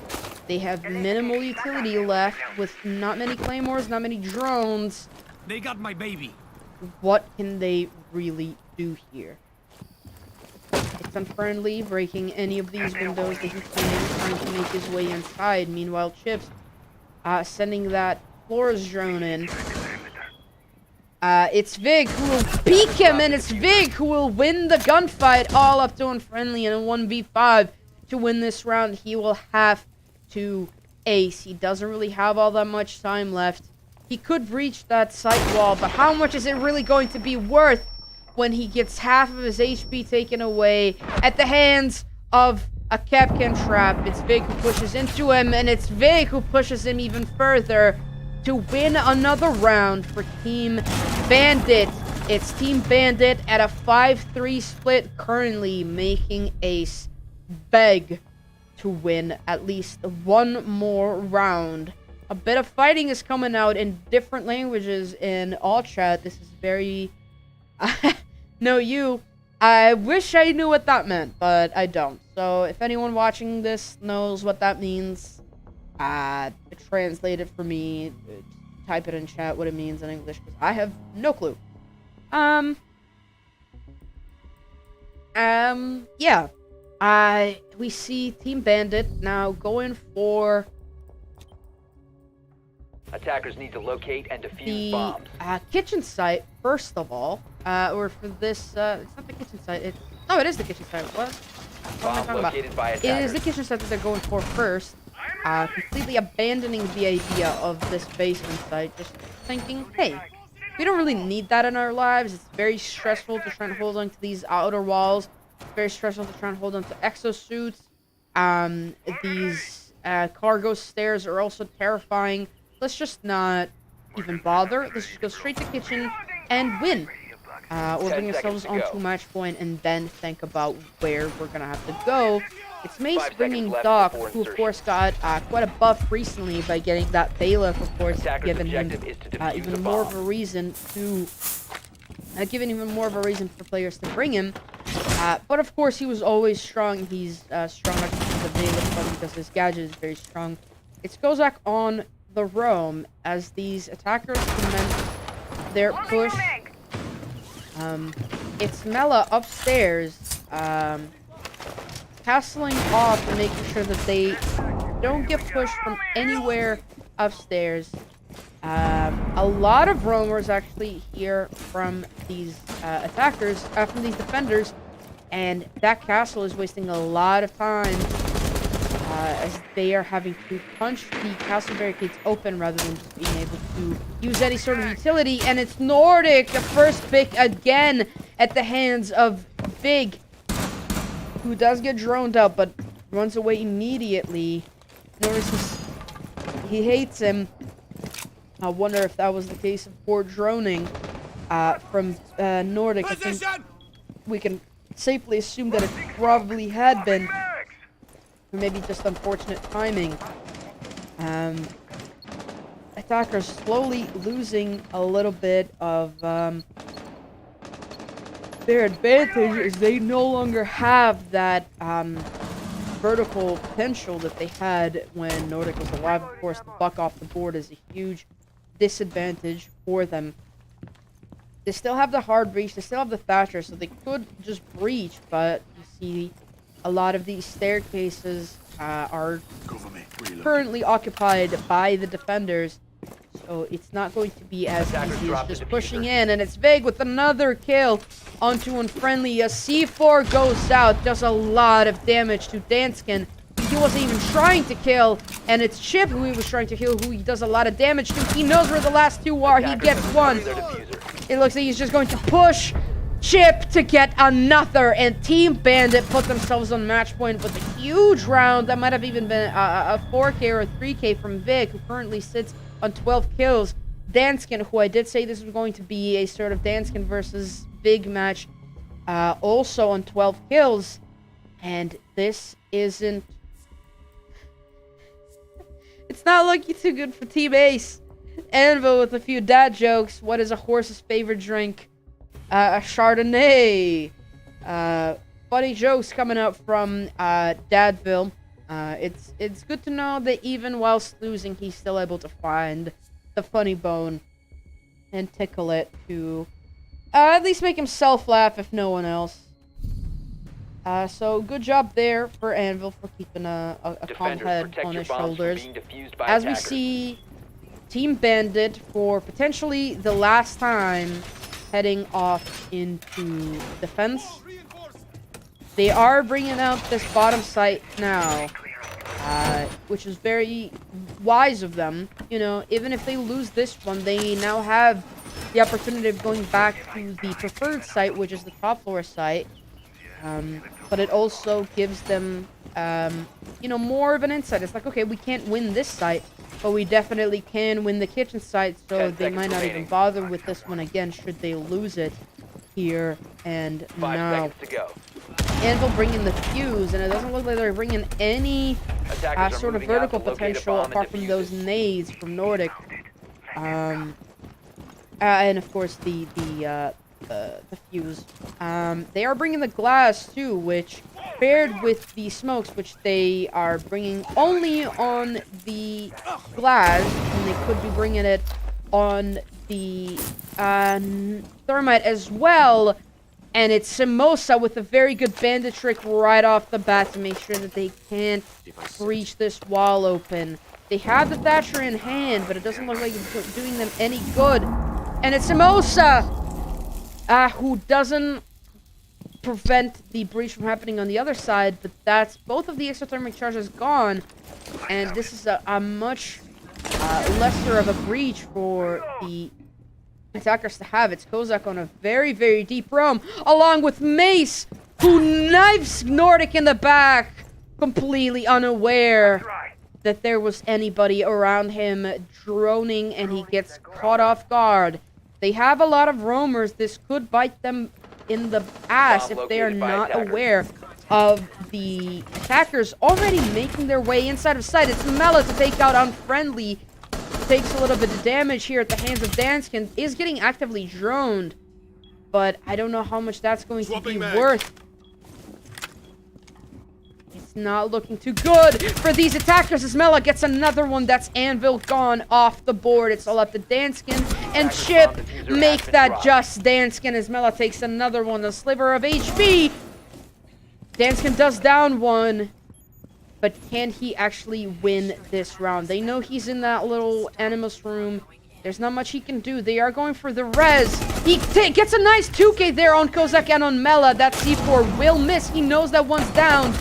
They have minimal utility left with not many claymores, not many drones. They got my baby. What can they really do here? It's Unfriendly breaking any of these windows that he can, trying to make his way inside. Meanwhile, Chips sending that Flora's drone in. It's Vig who will peek him, and it's Vig who will win the gunfight, all up to Unfriendly in a 1v5. To win this round, he will have to ace. He doesn't really have all that much time left. He could breach that site wall, but how much is it really going to be worth when he gets half of his HP taken away at the hands of a Capcan trap? It's Vig who pushes into him, and it's Vig who pushes him even further to win another round for Team Bandit. It's Team Bandit at a 5-3 split currently, making Ace beg to win at least one more round. A bit of fighting is coming out in different languages in all chat. This is very... No, you. I wish I knew what that meant, but I don't. So if anyone watching this knows what that means, translate it for me, type it in chat what it means in English, because I have no clue. Yeah. We see Team Bandit now going for Attackers need to locate and defuse the bombs. kitchen site, first of all. Or for this, it's not the kitchen site, no, it is the kitchen site. What am I Bomb talking about? located by It attackers. is the kitchen site that they're going for first. Completely abandoning the idea of this basement site, just thinking, hey, we don't really need that in our lives. It's very stressful to try and hold on to these outer walls. It's very stressful to try and hold on to exosuits. These cargo stairs are also terrifying. Let's just not even bother. Let's just go straight to kitchen and win. Or 10 bring ourselves seconds to onto go. match point and then think about where we're gonna have to go. It's Mace 5 bringing seconds left Doc, before who of insertion. course got quite a buff recently by getting that bailiff, of course, Attacker's giving him objective is to defuse even the more of bomb. a reason to giving even more of a reason for players to bring him. But of course, he was always strong. He's strong not just because the bailiff, but because his gadget is very strong. It's Kozak on the roam as these attackers commence their push. It's Mela upstairs, castling off and making sure that they don't get pushed from anywhere upstairs. A lot of roamers actually here from these attackers, from these defenders, and that castle is wasting a lot of time as they are having to punch the castle barricades open rather than just being able to use any sort of utility. And it's Nordic, the first pick again at the hands of Big, who does get droned out but runs away immediately. Notice he hates him. I wonder if that was the case of poor droning from Nordic. I think we can safely assume that it probably had been. Or maybe just unfortunate timing. Attackers slowly losing a little bit of their advantage as they no longer have that vertical potential that they had when Nordic was alive. Of course, the buck off the board is a huge disadvantage for them. They still have the hard breach, they still have the Thatcher, so they could just breach, but you see a lot of these staircases are currently occupied by the defenders, so it's not going to be as easy as just pushing in. And it's Vig with another kill onto Unfriendly. A C4 goes out, does a lot of damage to Danskin. He wasn't even trying to kill, and it's Chip who he was trying to kill, who he does a lot of damage to. He knows where the last two are. He gets one. It looks like he's just going to push Chip to get another, and Team Bandit put themselves on match point with a huge round. That might have even been a 4K or a 3K from Vic, who currently sits on 12 kills. Danskin, who I did say this was going to be a sort of Danskin versus Big match, also on 12 kills. And this isn't... It's not looking too good for Team Ace. Anvil with a few dad jokes. What is a horse's favorite drink? A Chardonnay. Funny jokes coming out from Dadville. It's good to know that even whilst losing, he's still able to find the funny bone and tickle it to at least make himself laugh, if no one else. So good job there for Anvil for keeping a calm head on his shoulders. As we see Team Bandit for potentially the last time heading off into defense. They are bringing out this bottom site now, which is very wise of them. You know, even if they lose this one, they now have the opportunity of going back to the preferred site, which is the top floor site. But it also gives them, you know, more of an insight. It's like, okay, we can't win this site, but we definitely can win the kitchen site, so they might not even bother with this one again should they lose it here and now. 5 seconds to go. Anvil bringing the fuse, and it doesn't look like they're bringing any sort of vertical potential apart from those nades from Nordic. And of course the fuse. They are bringing the glass too, which paired with the smokes, which they are bringing only on the glass, and they could be bringing it on the thermite as well. And it's Samosa with a very good bandit trick right off the bat to make sure that they can't breach this wall open. They have the Thatcher in hand, but it doesn't look like it's doing them any good. And it's Samosa who doesn't prevent the breach from happening on the other side, but that's both of the exothermic charges gone, and this is a much lesser of a breach for the attackers to have. It's Kozak on a very, very deep roam, along with Mace, who knifes Nordic in the back, completely unaware that there was anybody around him droning, and he gets caught off guard. They have a lot of roamers. This could bite them in the ass if they are not aware of the attackers already making their way inside of sight. It's Mela to take out Unfriendly. Takes a little bit of damage here at the hands of Danskin. Is getting actively droned, but I don't know how much that's going to be worth. It's not looking too good for these attackers as Mela gets another one. That's Anvil gone off the board. It's all up to Danskin and Chip. Make that just Danskin as Mela takes another one. A sliver of HP. Danskin does down one. But can he actually win this round? They know he's in that little Animus room. There's not much he can do. They are going for the res. He gets a nice 2K there on Kozak and on Mela. That C4 will miss. He knows that one's down.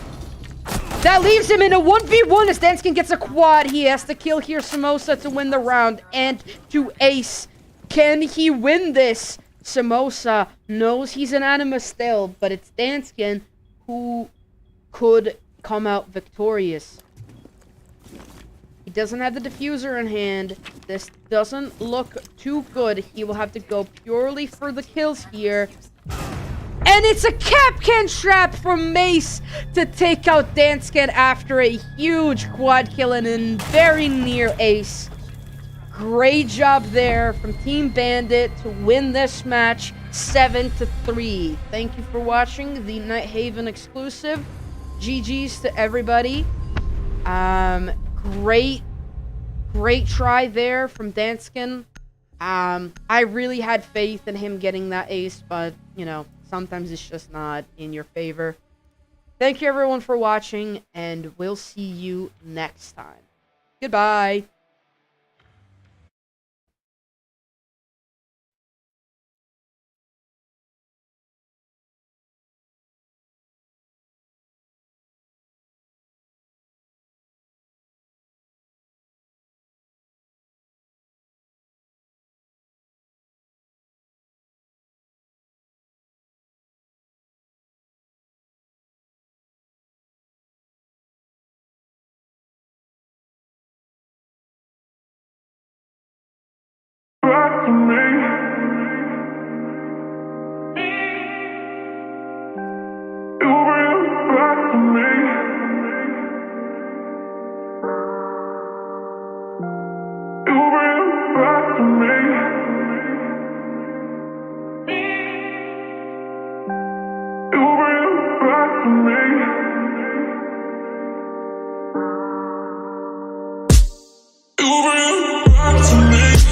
That leaves him in a 1v1 as Danskin gets a quad. He has to kill here Samosa to win the round and to ace. Can he win this? Samosa knows he's an Animus still, but it's Danskin who could come out victorious. He doesn't have the diffuser in hand. This doesn't look too good. He will have to go purely for the kills here. And it's a Capcan trap from Mace to take out Danskin after a huge quad kill and a very near ace. Great job there from Team Bandit to win this match 7-3. Thank you for watching the Nighthaven exclusive. GG's to everybody. Great try there from Danskin. I really had faith in him getting that ace, but, you know, sometimes it's just not in your favor. Thank you everyone for watching, and we'll see you next time. Goodbye. Back to me. You bring back to me. You bring back to me. You bring back to me. You bring back to me.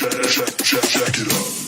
Check it up.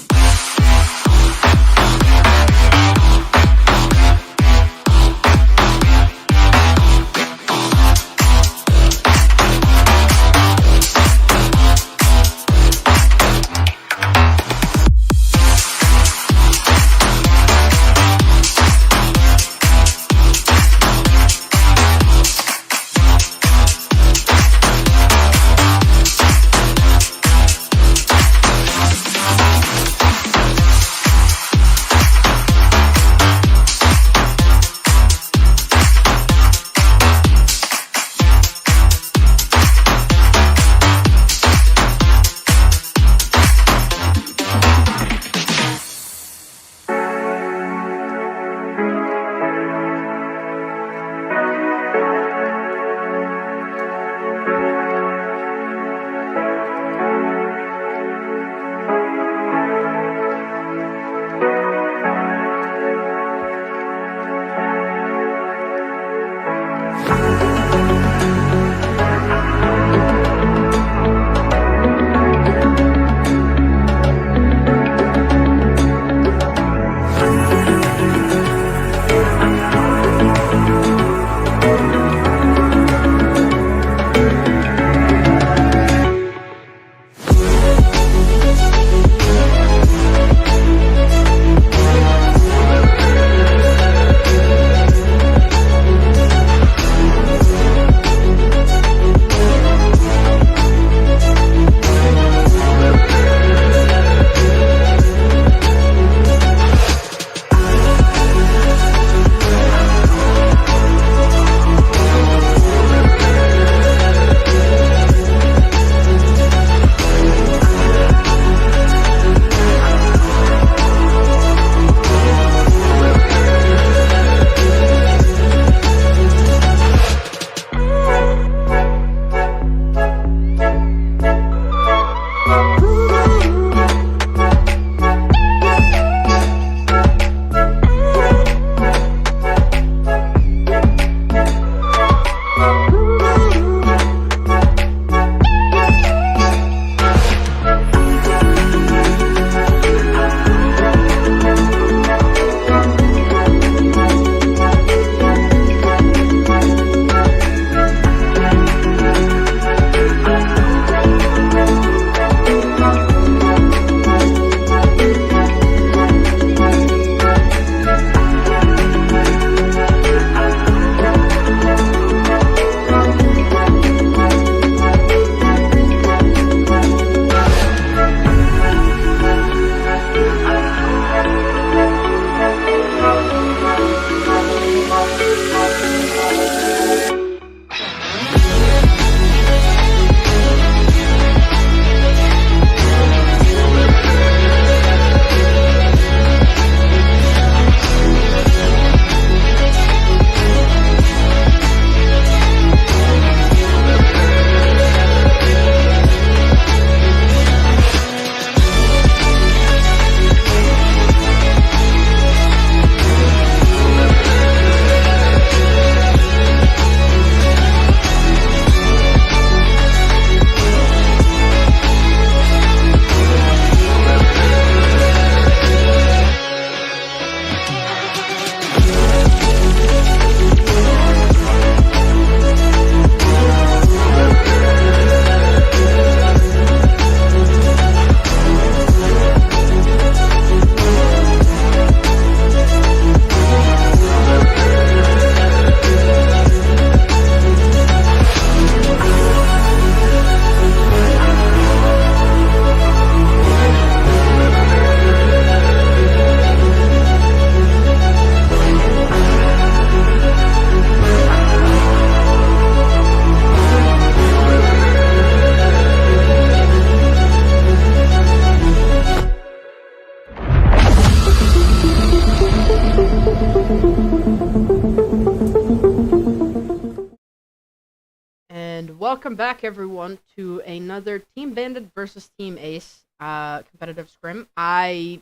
Welcome back, everyone, to another Team Bandit versus Team Ace competitive scrim. I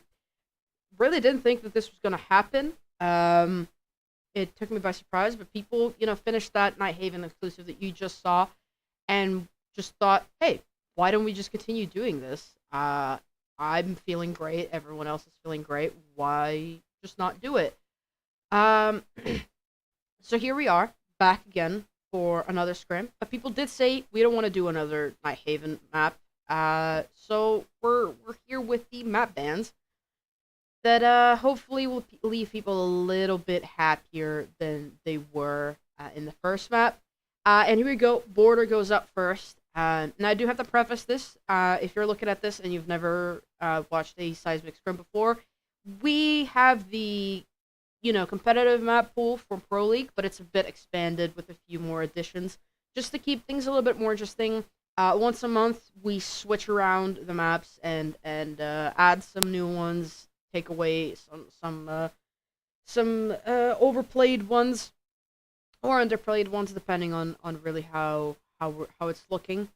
really didn't think that this was going to happen. It took me by surprise, but people, finished that Nighthaven exclusive that you just saw and just thought, hey, why don't we just continue doing this? I'm feeling great. Everyone else is feeling great. Why just not do it? Um, so here we are, back again for another scrim. But people did say we don't want to do another Nighthaven map. So we're here with the map bans that hopefully will leave people a little bit happier than they were in the first map. And here we go. Border goes up first. Now I do have to preface this. If you're looking at this and you've never watched a seismic scrim before, we have the competitive map pool from Pro League, but it's a bit expanded with a few more additions just to keep things a little bit more interesting. Once a month, we switch around the maps and add some new ones, take away some overplayed ones or underplayed ones, depending on really how it's looking.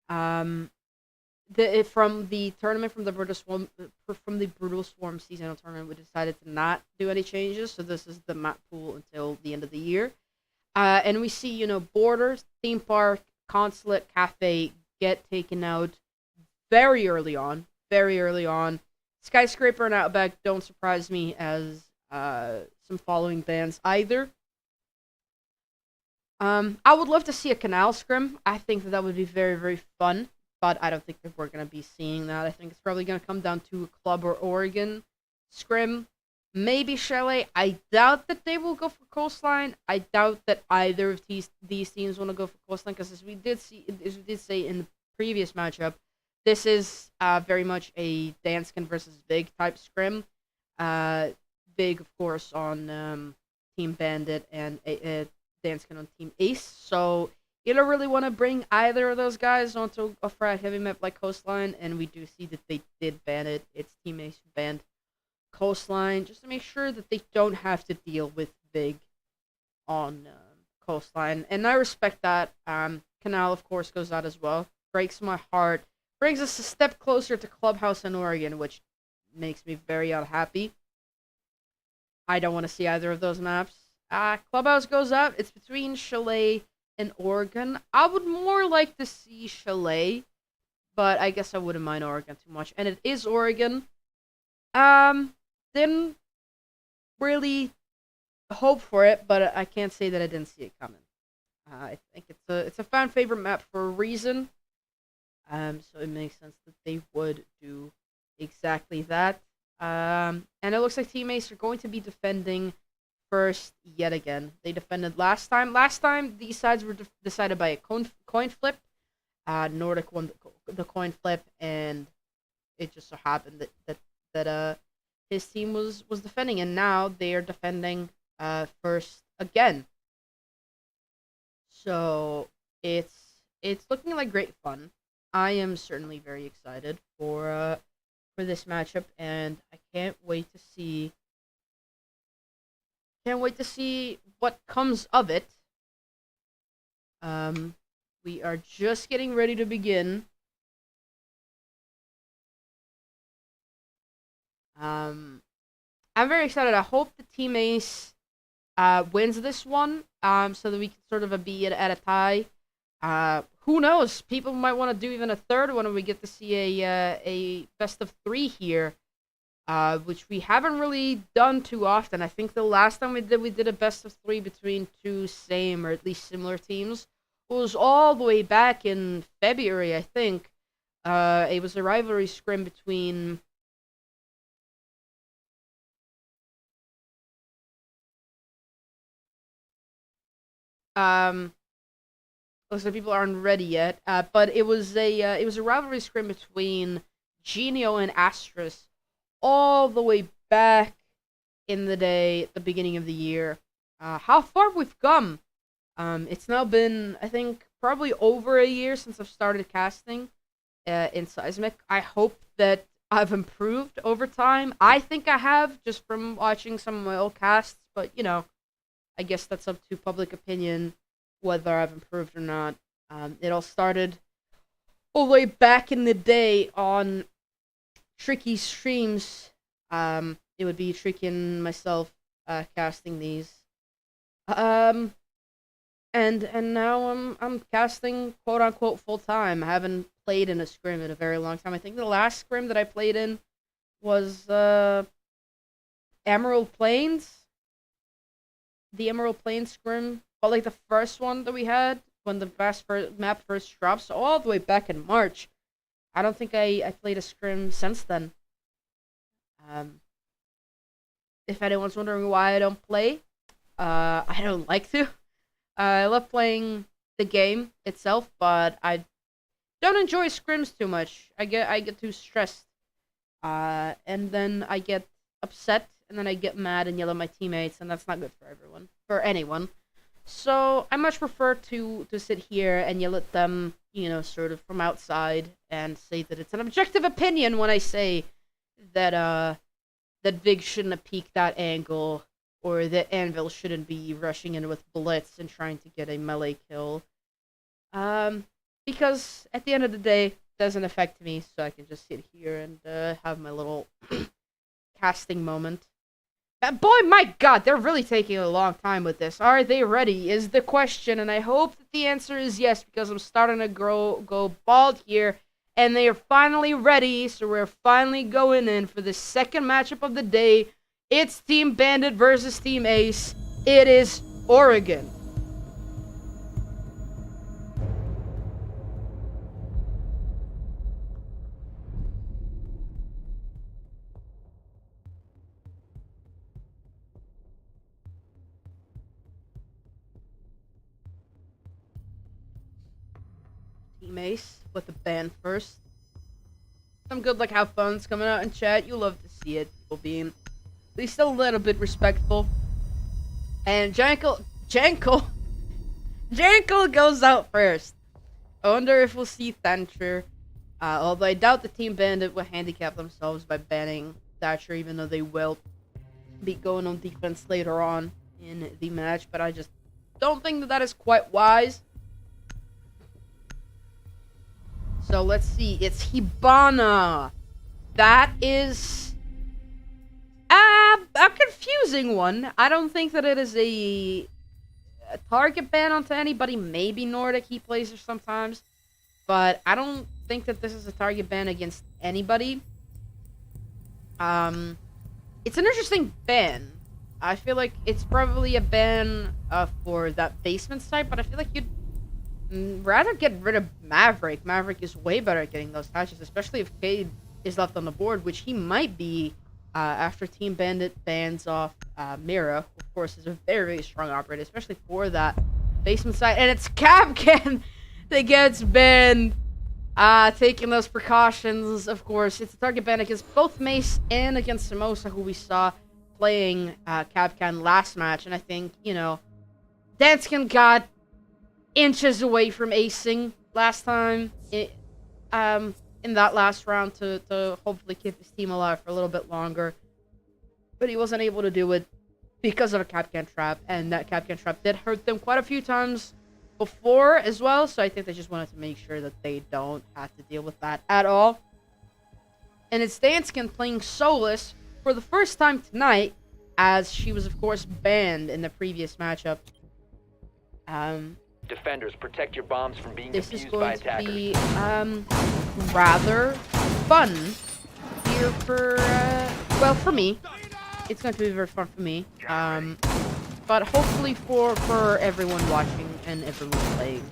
From the tournament from the Brutal Swarm seasonal tournament, we decided to not do any changes. So this is the map pool until the end of the year. And we see Borders, Theme Park, Consulate, Cafe get taken out very early on. Very early on. Skyscraper and Outback don't surprise me as some following bands either. I would love to see a Canal Scrim. I think that would be very, very fun, but I don't think that we're going to be seeing that. I think it's probably going to come down to a Club or Oregon Scrim. Maybe Chalet. I doubt that they will go for Coastline. I doubt that either of these teams want to go for Coastline, because as we did say in the previous matchup, this is very much a Danskin versus Big type scrim. Big, of course, on Team Bandit and Danskin on Team Ace. So you don't really want to bring either of those guys onto a frag heavy map like Coastline, and we do see that they did ban it. It's Team Ace who banned Coastline, just to make sure that they don't have to deal with Big on Coastline. And I respect that. Canal, of course, goes out as well. Breaks my heart. Brings us a step closer to Clubhouse in Oregon, which makes me very unhappy. I don't want to see either of those maps. Clubhouse goes up. It's between Chalet and Oregon. I would more like to see Chalet, but I guess I wouldn't mind Oregon too much. And it is Oregon. Didn't really hope for it, but I can't say that I didn't see it coming. I think it's a fan favorite map for a reason. So it makes sense that they would do exactly that. And it looks like Team Ace are going to be defending first yet again. They defended last time. Last time these sides were decided by a coin flip. Nordic won the coin flip, and it just so happened that his team was defending, and now they are defending first again. So it's looking like great fun. I am certainly very excited for this matchup, and I can't wait to see what comes of it. We are just getting ready to begin. I'm very excited. I hope the Team Ace wins this one, so that we can sort of be at a tie. Who knows? People might want to do even a third one, and we get to see a best of 3 here, which we haven't really done too often. I think the last time we did a best of 3 between two same or at least similar teams. It was all the way back in February, I think. It was a rivalry scrim between so people aren't ready yet. But it was a rivalry scrim between Genio and Astros, all the way back in the day at the beginning of the year. How far we've come? It's now been, I think, probably over a year since I've started casting in Seismic. I hope that I've improved over time. I think I have, just from watching some of my old casts, but I guess that's up to public opinion whether I've improved or not. It all started all the way back in the day on Tricky streams. It would be Tricky and myself casting these. And now I'm casting quote unquote full time. I haven't played in a scrim in a very long time. I think the last scrim that I played in was Emerald Plains, the Emerald Plains scrim, but like the first one that we had when the map first dropped, so all the way back in March. I don't think I played a scrim since then. Um, if anyone's wondering why I don't play, I don't like to. I love playing the game itself, but I don't enjoy scrims too much. I get too stressed, and then I get upset, and then I get mad and yell at my teammates, and that's not good for anyone. So I much prefer to sit here and yell at them, sort of from outside, and say that it's an objective opinion when I say that that Vig shouldn't have peeked that angle, or that Anvil shouldn't be rushing in with Blitz and trying to get a melee kill. Because at the end of the day, it doesn't affect me, so I can just sit here and have my little casting moment. Boy, my god, they're really taking a long time with this. Are they ready, is the question, and I hope that the answer is yes, because I'm starting to go bald here, and they are finally ready, so we're finally going in for the second matchup of the day. It's Team Bandit versus Team Ace. It is Oregon. Team Ace with the band first. Some good like have fun's coming out in chat. You love to see it. People being at least a little bit respectful. And Jankel goes out first. I wonder if we'll see Thatcher. Although I doubt the Team Bandit will handicap themselves by banning Thatcher, even though they will be going on defense later on in the match. But I just don't think that is quite wise. So let's see. It's Hibana. That is a confusing one. I don't think that it is a target ban onto anybody. Maybe Nordic, he plays her sometimes. But I don't think that this is a target ban against anybody. It's an interesting ban. I feel like it's probably a ban for that basement site, but I feel like you'd rather get rid of Maverick. Maverick is way better at getting those touches, especially if Cade is left on the board, which he might be after Team Bandit bans off Mira, who of course is a very, very strong operator, especially for that basement side. And it's Capcan that gets banned, taking those precautions. Of course, it's a target ban against both Mace and against Samosa, who we saw playing Capcan last match. And I think, Danskin got inches away from acing last time in that last round to hopefully keep his team alive for a little bit longer. But he wasn't able to do it because of a Capcan trap, and that Capcan trap did hurt them quite a few times before as well, so I think they just wanted to make sure that they don't have to deal with that at all. And it's Danskin playing Solus for the first time tonight, as she was of course banned in the previous matchup. Defenders, protect your bombs from being This is defused by going to attackers. be rather fun here for for me. It's going to be very fun for me. But hopefully for everyone watching and everyone playing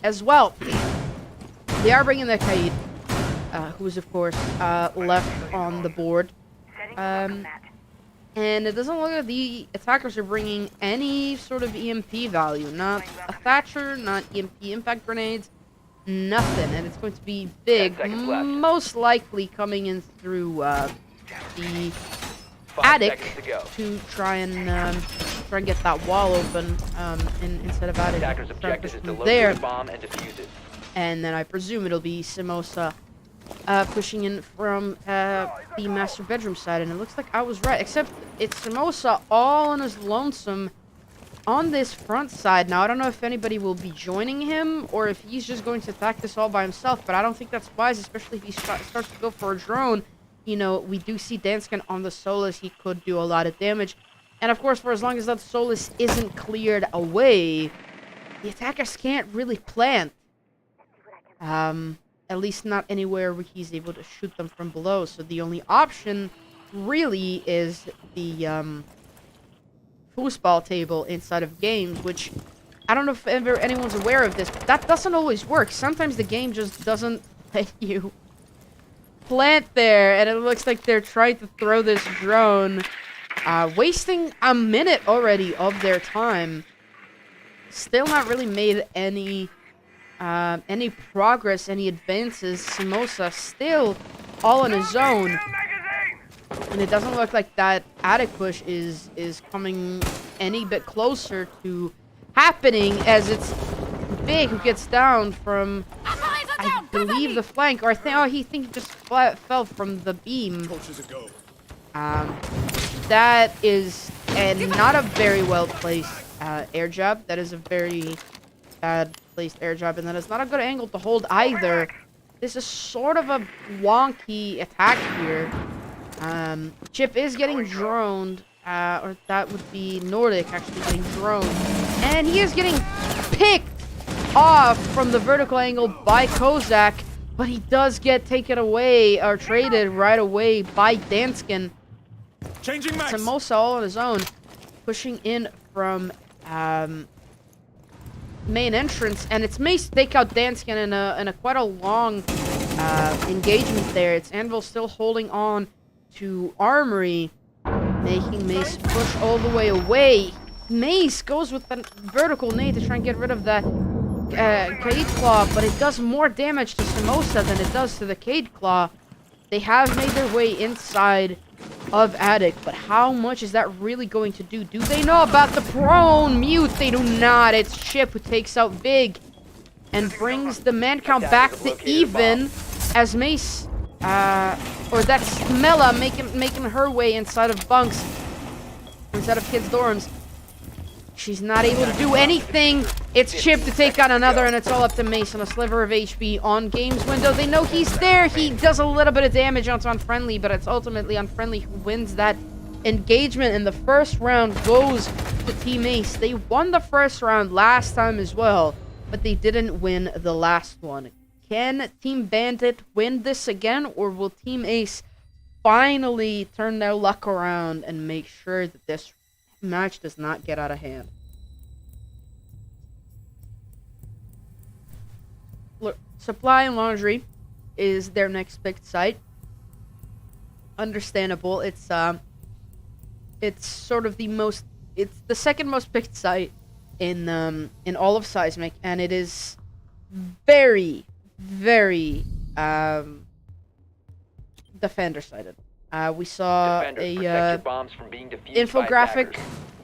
as well. They are bringing the Kaid, who is of course left on the board. And it doesn't look like the attackers are bringing any sort of EMP value. Not a Thatcher, not EMP impact grenades, nothing. And it's going to be big, 10 seconds left. most likely coming in through the 5 attic seconds to go. to try and get that wall open instead of attic. Attackers' try and objective push is to them locate there. the bomb and defuse it. And then I presume it'll be Samosa pushing in from the master bedroom side. And it looks like I was right, except it's Samosa all on his lonesome on this front side. Now, I don't know if anybody will be joining him or if he's just going to attack this all by himself, but I don't think that's wise, especially if he starts to go for a drone. We do see Danskin on the Solus. He could do a lot of damage. And of course, for as long as that Solus isn't cleared away, the attackers can't really plant. At least not anywhere where he's able to shoot them from below. So the only option really is the foosball table inside of games, which I don't know if ever anyone's aware of this, but that doesn't always work. Sometimes the game just doesn't let you plant there, and it looks like they're trying to throw this drone, wasting a minute already of their time. Still not really made any progress, any advances. Samosa still all on his own. And it doesn't look like that attic push is coming any bit closer to happening, as it's Big who gets down from, I believe, the flank. Or he just fell from the beam. That is not a very well placed air jab. That is a very bad placed air jab, and that is not a good angle to hold either. This is sort of a wonky attack here. Chip is getting droned, or that would be Nordic actually getting droned. And he is getting picked off from the vertical angle by Kozak, but he does get taken away, or traded right away by Danskin. Changing max. Samosa all on his own, pushing in from main entrance, and it's Mace to take out Danskin in a quite a long engagement there. It's Anvil still holding on to Armory, making Mace push all the way away. Mace goes with the vertical nade to try and get rid of that Cade Claw, but it does more damage to Samosa than it does to the Cade Claw. They have made their way inside of Attic, but how much is that really going to do? Do they know about the prone mute? They do not. It's Chip who takes out Big and brings the man count back to even, as Mace, or that's Mela making her way inside of bunks, inside of kids' dorms. She's not able to do anything. It's Chip to take on another, and it's all up to Mace on a sliver of HP on Games window. They know he's there. He does a little bit of damage onto Unfriendly, but it's ultimately Unfriendly who wins that engagement, and the first round goes to Team Ace. They won the first round last time as well, but they didn't win the last one. Can Team Bandit win this again, or will Team Ace finally turn their luck around and make sure that this match does not get out of hand? Look, Supply and Laundry is their next picked site. Understandable. It's sort of it's the second most picked site in all of Seismic, and it is very, very defender sided. We saw a infographic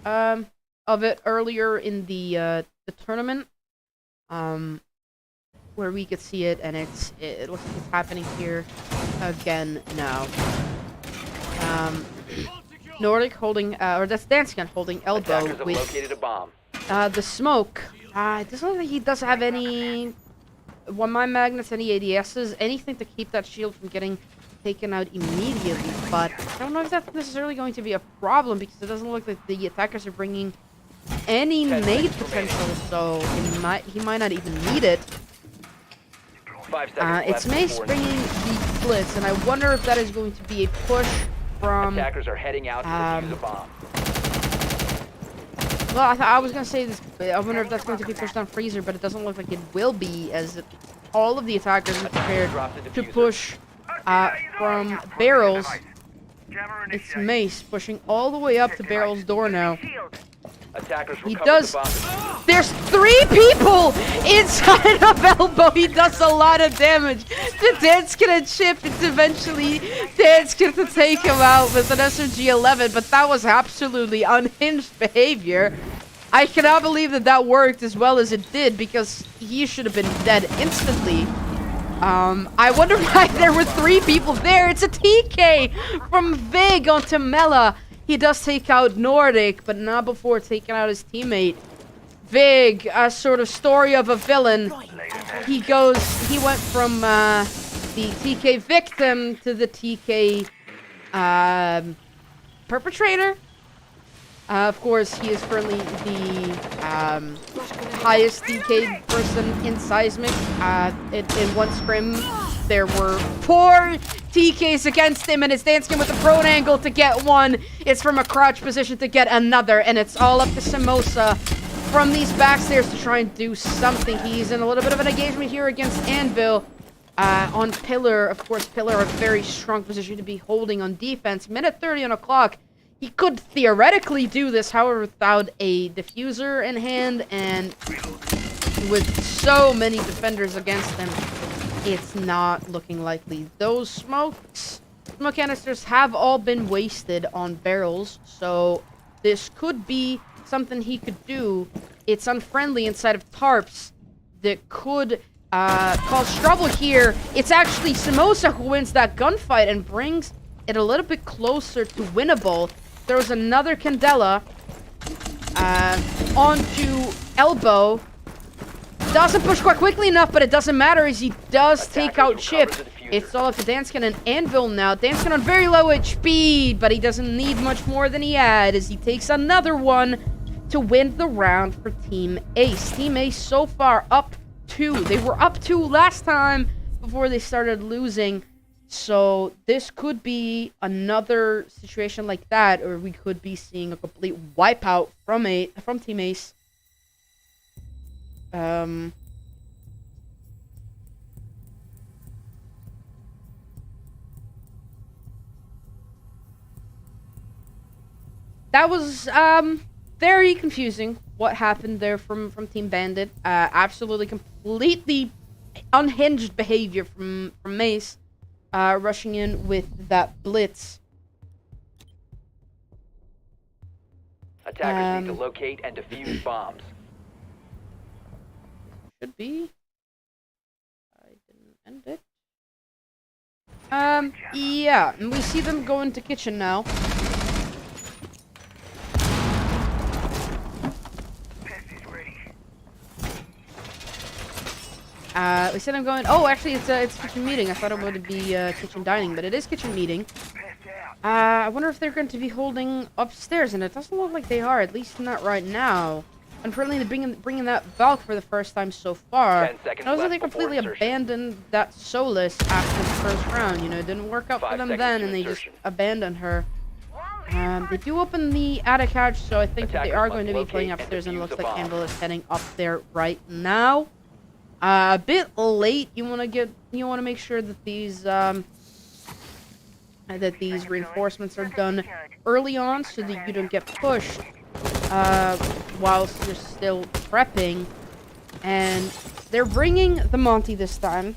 of it earlier in the tournament, where we could see it, and it looks like it's happening here again now. Nordic holding, or that's Danskin holding elbow with located a bomb. the smoke. It doesn't look like he does have any one-mine magnets, any ADSs, anything to keep that shield from getting taken out immediately, but I don't know if that's necessarily going to be a problem, because it doesn't look like the attackers are bringing any nade potential, so he might not even need it. 5 seconds It's left Mace before bringing the blitz, and I wonder if that is going to be a push from... Attackers are heading out to defuse a bomb. Well, I was going to say this, I wonder if that's going to be pushed on Freezer, but it doesn't look like it will be, as all of the attackers are prepared to push from Barrels. It's Mace pushing all the way up to Barrel's door now. Attackers He recovered does... the bomb. There's 3 people inside of Elbow. He does a lot of damage to Danskin and Chip. It's eventually Danskin to take him out with an SMG-11, but that was absolutely unhinged behavior. I cannot believe that worked as well as it did, because he should have been dead instantly. I wonder why there were 3 people there. It's a TK from Vig onto Mela. He does take out Nordic, but not before taking out his teammate. Vig, a sort of story of a villain. He went from the TK victim to the TK perpetrator. Of course, he is currently the highest DK person in Seismic. In one scrim, there were 4 TKs against him, and it's Danskin with the prone angle to get one. It's from a crouch position to get another, and it's all up to Samosa from these backstairs to try and do something. He's in a little bit of an engagement here against Anvil. On Pillar, of course, Pillar a very strong position to be holding on defense. Minute 30 on the clock. He could theoretically do this, however, without a diffuser in hand, and with so many defenders against him, it's not looking likely. Those smoke canisters have all been wasted on barrels, so this could be something he could do. It's unfriendly inside of tarps that could cause trouble here. It's actually Samosa who wins that gunfight and brings it a little bit closer to winnable. Throws another Candela onto Elbow. Doesn't push quite quickly enough, but it doesn't matter as he does take out Chip. It's all up to Danskin and Anvil now. Danskin on very low HP, but he doesn't need much more than he had as he takes another one to win the round for Team Ace. Team Ace so far up 2. They were up 2 last time before they started losing. So this could be another situation like that, or we could be seeing a complete wipeout from Team Ace. That was very confusing. What happened there from Team Bandit? Absolutely, completely unhinged behavior from Mace. Rushing in with that blitz. Attackers need to locate and defuse bombs. Should be. I didn't end it. Yeah, and we see them go into kitchen now. We said I'm going. Oh, actually, it's kitchen meeting. I thought it would be kitchen dining, but it is kitchen meeting. I wonder if they're going to be holding upstairs, and it doesn't look like they are. At least not right now. Unfortunately, they're bringing that Valk for the first time so far. 10 seconds It looks like they left before completely insertion. abandoned that Solus after the first round. You know, it didn't work out for 5 them seconds then, to and they just insertion. abandoned her. They do open the attic hatch, so I think that they Attackers are must going to be locate playing and upstairs, and it defuse looks the like bomb. Anvil is heading up there right now. A bit late. You want to make sure that these reinforcements are done early on, so that you don't get pushed whilst you're still prepping. And they're bringing the Monty this time.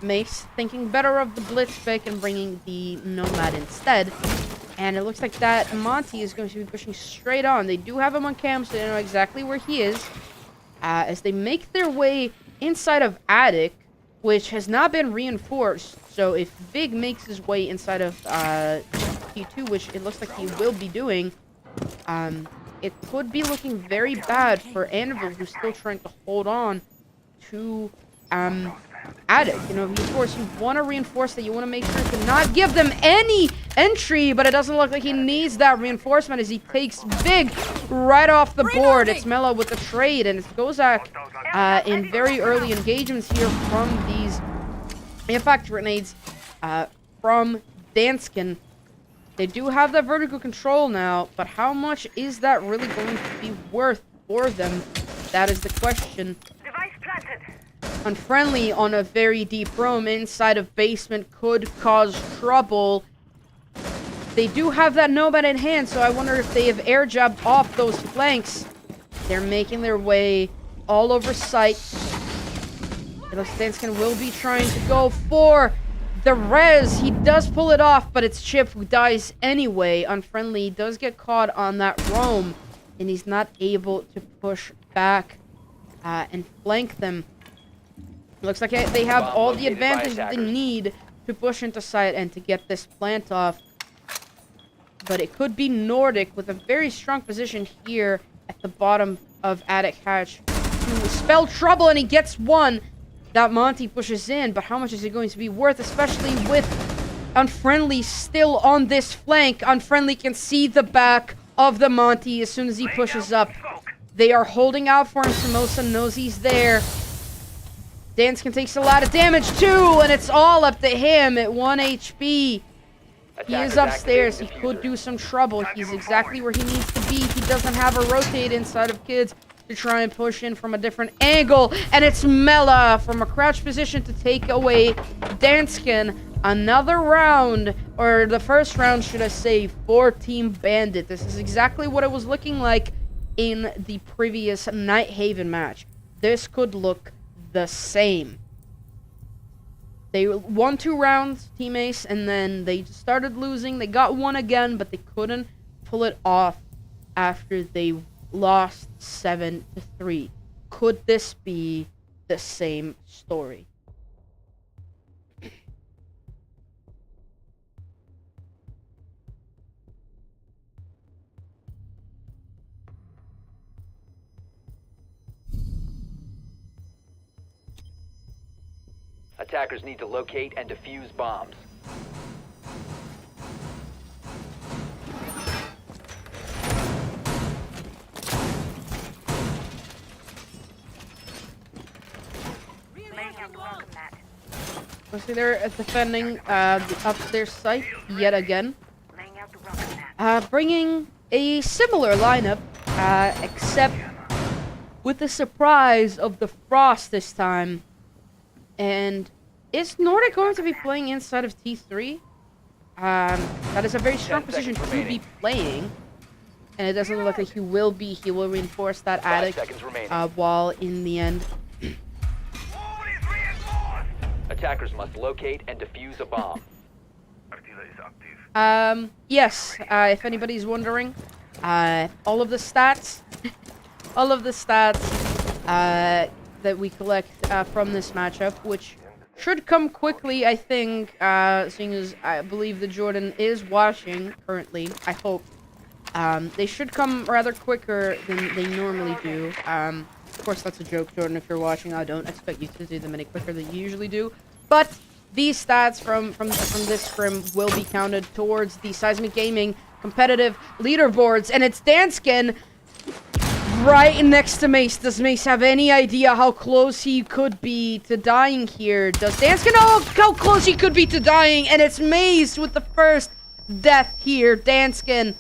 Mace thinking better of the blitz pick and bringing the Nomad instead. And it looks like that Monty is going to be pushing straight on. They do have him on cam, so they know exactly where he is. As they make their way inside of Attic, which has not been reinforced. So if Big makes his way inside of T2, which it looks like he will be doing, it could be looking very bad for Anvil, who's still trying to hold on to Attic. You know, of course, you want to reinforce that. You want to make sure to not give them any entry, but it doesn't look like he needs that reinforcement as he takes Big right off the board. It's Mello with the trade, and it's Gozak in very early engagements here from these impact grenades from Danskin. They do have that vertical control now, but how much is that really going to be worth for them? That is the question. Device planted. Unfriendly on a very deep room inside of basement could cause trouble. They do have that Nomad in hand, so I wonder if they have air jabbed off those flanks. They're making their way all over site. It looks like Danskin will be trying to go for the res. He does pull it off, but it's Chip who dies anyway. Unfriendly does get caught on that roam, and he's not able to push back and flank them. Looks like they have all the advantage that they need to push into site and to get this plant off. But it could be Nordic with a very strong position here at the bottom of Attic Hatch to spell trouble, and he gets one. That Monty pushes in, but how much is it going to be worth, especially with Unfriendly still on this flank? Unfriendly can see the back of the Monty as soon as he pushes up. They are holding out for him. Samosa knows he's there. Danskin takes a lot of damage too, and it's all up to him at 1 HP. He is upstairs. He could do some trouble. He's exactly where he needs to be. He doesn't have a rotate inside of kids to try and push in from a different angle. And it's Mela from a crouch position to take away Danskin. Another round, or the first round, should I say, for Team Bandit. This is exactly what it was looking like in the previous Nighthaven match. This could look the same. They won 2 rounds, Team Ace, and then they started losing. They got one again, but they couldn't pull it off after they lost 7-3. Could this be the same story? Attackers need to locate and defuse bombs. Mostly they're defending the upstairs site yet again. Bringing a similar lineup, except with the surprise of the Frost this time. And is Nordic going to be playing inside of T3? That is a very strong position to be playing. And it doesn't look like he will be. He will reinforce that attic while in the end. Attackers must locate and defuse a bomb. Yes, if anybody's wondering, all of the stats, that we collect from this matchup, which should come quickly, I think, seeing as I believe the Jordan is watching currently, I hope. They should come rather quicker than they normally do. Of course, that's a joke, Jordan, if you're watching. I don't expect you to do them any quicker than you usually do. But these stats from this scrim will be counted towards the Seismic Gaming competitive leaderboards, and it's Danskin right next to Mace. Does Mace have any idea how close he could be to dying here? Does Danskin know how close he could be to dying? And it's Mace with the first death here. Danskin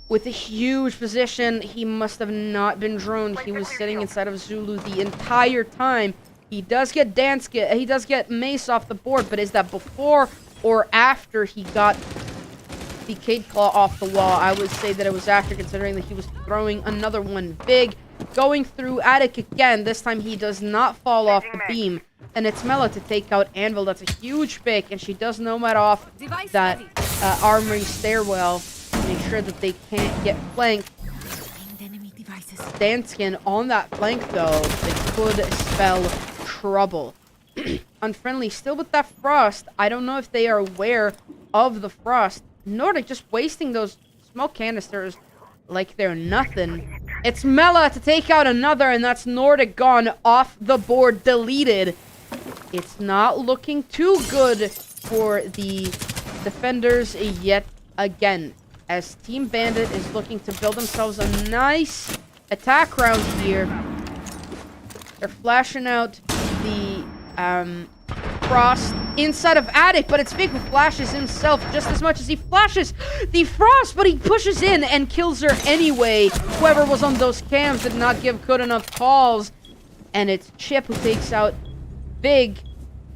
with a huge position. He must have not been droned. He was sitting inside of Zulu the entire time. He does get Danskin. He does get Mace off the board, but is that before or after he got the Cade Claw off the wall? I would say that it was after, considering that he was throwing another one big. Going through attic again. This time he does not fall off the beam. And it's Mela to take out Anvil. That's a huge pick, and she does nomad off that armory stairwell. Make sure that they can't get flanked. Danskin on that flank, though, they could spell trouble. Unfriendly, still with that Frost. I don't know if they are aware of the Frost. Nordic just wasting those smoke canisters like they're nothing. It's Mela to take out another, and that's Nordic gone off the board, deleted. It's not looking too good for the defenders yet again, as Team Bandit is looking to build themselves a nice attack round here. They're flashing out the Frost inside of attic, but it's Fig who flashes himself just as much as he flashes the Frost, but he pushes in and kills her anyway. Whoever was on those cams did not give good enough calls, and it's Chip who takes out Big.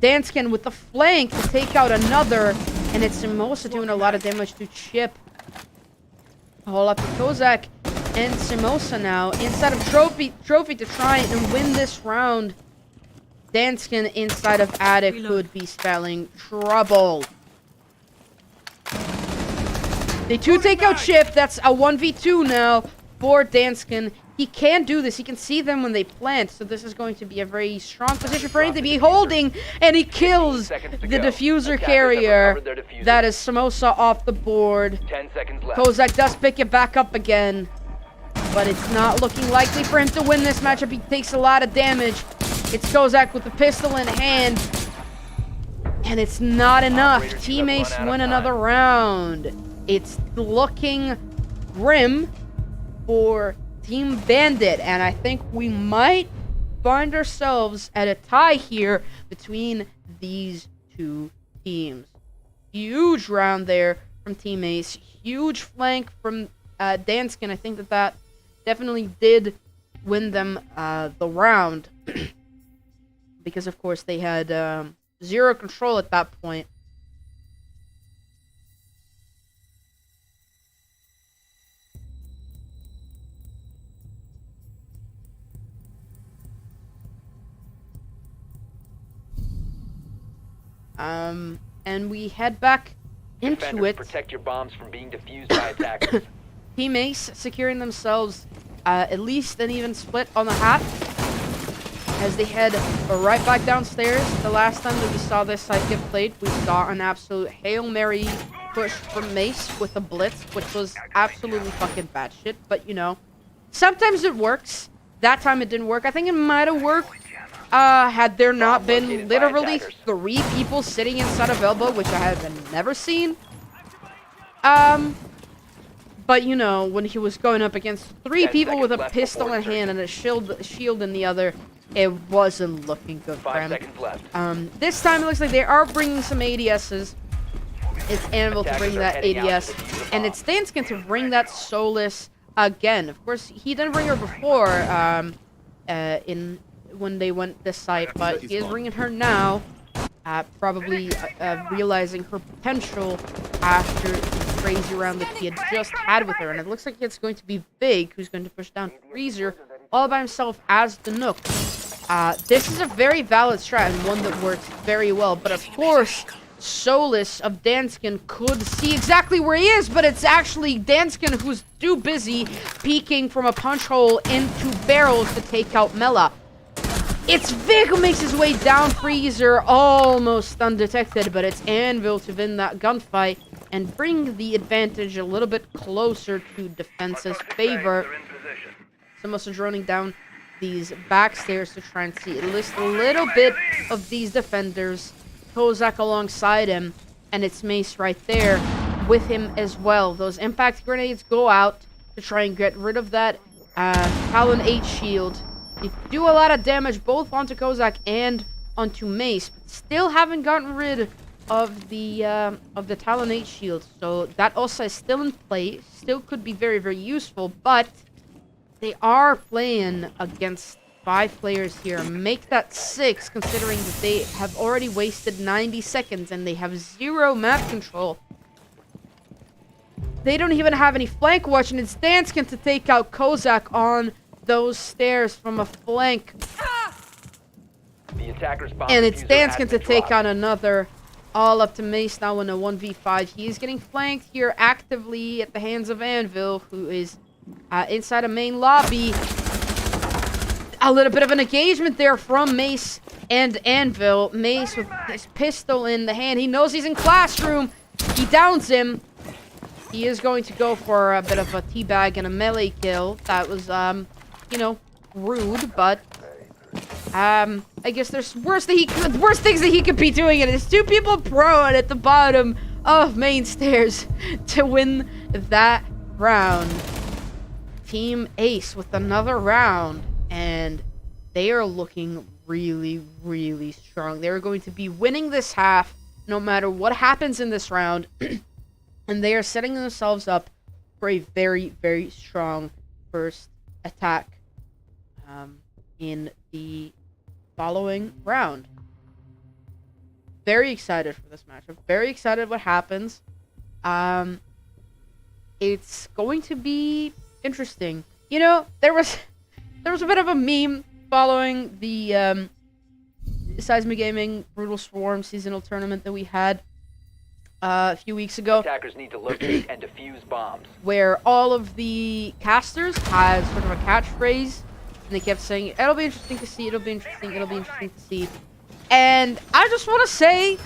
Danskin with the flank to take out another, and it's Simosa doing a lot of damage to Chip. All up to Kozak and Simosa now inside of Trophy to try and win this round. Danskin inside of attic could be spelling trouble. They do take out Chip. That's a 1v2 now for Danskin. He can do this. He can see them when they plant, so this is going to be a very strong position for him to be holding, and he kills the diffuser carrier. That is Samosa off the board. 10 seconds left. Kozak does pick it back up again, but it's not looking likely for him to win this matchup. He takes a lot of damage. It's Kozak with the pistol in hand, and it's not enough. Team Ace win another round. It's looking Grim for Team Bandit, and I think we might find ourselves at a tie here between these two teams. Huge round there from Team Ace, huge flank from Danskin. I think that definitely did win them the round because, of course, they had zero control at that point. And we head back into Defenders, it. protect your bombs from being defused by attackers. Team Ace securing themselves at least an even split on the half as they head right back downstairs. The last time that we saw this site get played, we saw an absolute Hail Mary push from Mace with a blitz, which was absolutely fucking bad shit. But, you know, sometimes it works. That time it didn't work. I think it might have worked had there not been literally 3 people sitting inside of Elbow, which I have never seen. But, you know, when he was going up against 3 people with a pistol in hand and a shield in the other, it wasn't looking good for 5 him. seconds left. This time it looks like they are bringing some ADSs. It's Anvil to bring that ADS, and it's Danskin to bring that Solus again. Of course, he didn't bring her before when they went this site, but he is bringing her now, probably realizing her potential after the crazy round that he had just had with her. And it looks like it's going to be Big who's going to push down Freezer all by himself as the Nook. This is a very valid strat and one that works very well, but of course, Solus of Danskin could see exactly where he is, but it's actually Danskin who's too busy peeking from a punch hole into barrels to take out Mela. It's Vic who makes his way down Freezer, almost undetected, but it's Anvil to win that gunfight and bring the advantage a little bit closer to Defense's favor. Someone's droning down these back stairs to try and see at least a little bit of these defenders. Kozak alongside him, and it's Mace right there with him as well. Those impact grenades go out to try and get rid of that Talon 8 shield. They do a lot of damage both onto Kozak and onto Mace, but still haven't gotten rid of the Talon 8 shield. So that also is still in play, still could be very, very useful, but they are playing against 5 players here. Make that 6, considering that they have already wasted 90 seconds and they have 0 map control. They don't even have any flank watch, and it's Danskin to take out Kozak on those stairs from a flank. The attacker's bomb And it's diffuser has Danskin been to take dropped. out another. All up to Mace now in a 1v5. He is getting flanked here actively at the hands of Anvil, who is inside a main lobby. A little bit of an engagement there from Mace and Anvil. Mace with his pistol in the hand. He knows he's in classroom. He downs him. He is going to go for a bit of a teabag and a melee kill. That was, you know, rude, but I guess there's worse things that he could be doing, and there's 2 people prone at the bottom of main stairs to win that round. Team Ace with another round, and they are looking really, really strong. They're going to be winning this half no matter what happens in this round, and they are setting themselves up for a very, very strong first attack in the following round. Very excited for this matchup. Very excited what happens. It's going to be interesting. You know, there was a bit of a meme following the Seismic Gaming Brutal Swarm seasonal tournament that we had a few weeks ago, Attackers need to locate and defuse bombs. where all of the casters had sort of a catchphrase, and they kept saying, "It'll be interesting to see, it'll be interesting, it'll be interesting to see." And I just want to say,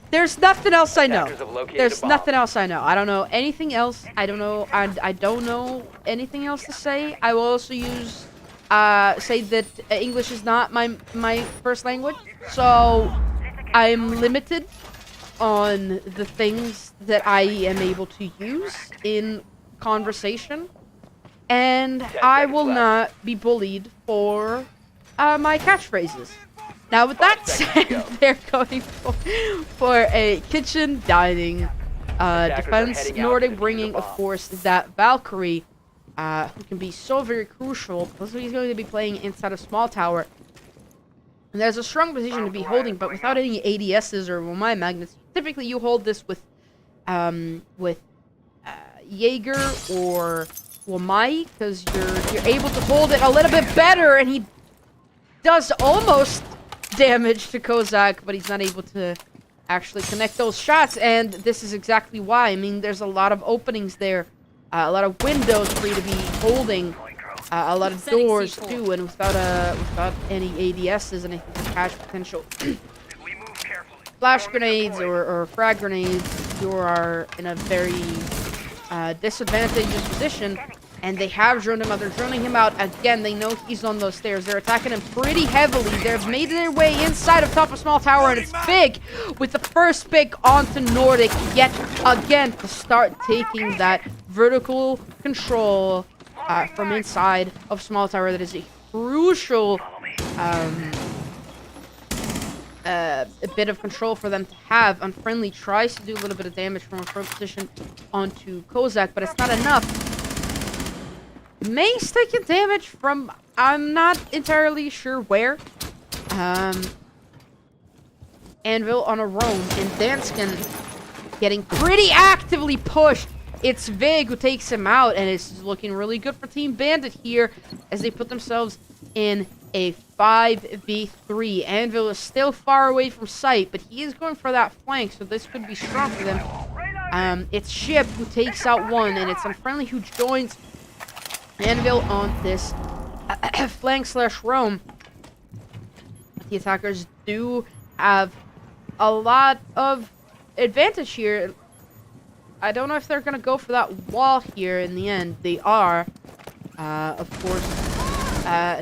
there's nothing else I know. Attackers have located There's a bomb. nothing else I know. I don't know anything else. I don't know. I don't know anything else to say. I will also use say that English is not my first language, so I'm limited on the things that I am able to use in conversation, and I will not be bullied for my catchphrases. Now, with that said, they're going for a kitchen dining defense. Nordic bringing, of course, that Valkyrie, who can be so very crucial. Plus, he's going to be playing inside a small tower. And there's a strong position to be holding, but without any ADSs or my magnets. Typically, you hold this with Jaeger or Wamai, because you're able to hold it a little bit better, and he does almost damage to Kozak, but he's not able to actually connect those shots, and this is exactly why. I mean, there's a lot of openings there, a lot of windows for you to be holding, a lot of doors too, and without any ADSs and anything to catch potential flash grenades or frag grenades, you are in a very disadvantageous position. And they have droned him out. They're droning him out again. They know he's on those stairs. They're attacking him pretty heavily. They've made their way inside of top of small tower, and it's big with the first pick onto Nordic yet again to start taking that vertical control from inside of small tower. That is a crucial a bit of control for them to have. Unfriendly tries to do a little bit of damage from a front position onto Kozak, but it's not enough. May's taking damage from, I'm not entirely sure where. Anvil on a roam, and Danskin getting pretty actively pushed. It's Vig who takes him out, and it's looking really good for Team Bandit here as they put themselves in a 5v3. Anvil is still far away from sight, but he is going for that flank, so this could be strong for them. It's Ship who takes out one, and it's Unfriendly who joins Anvil on this flank slash roam. The attackers do have a lot of advantage here. I don't know if they're going to go for that wall here in the end. They are. Of course,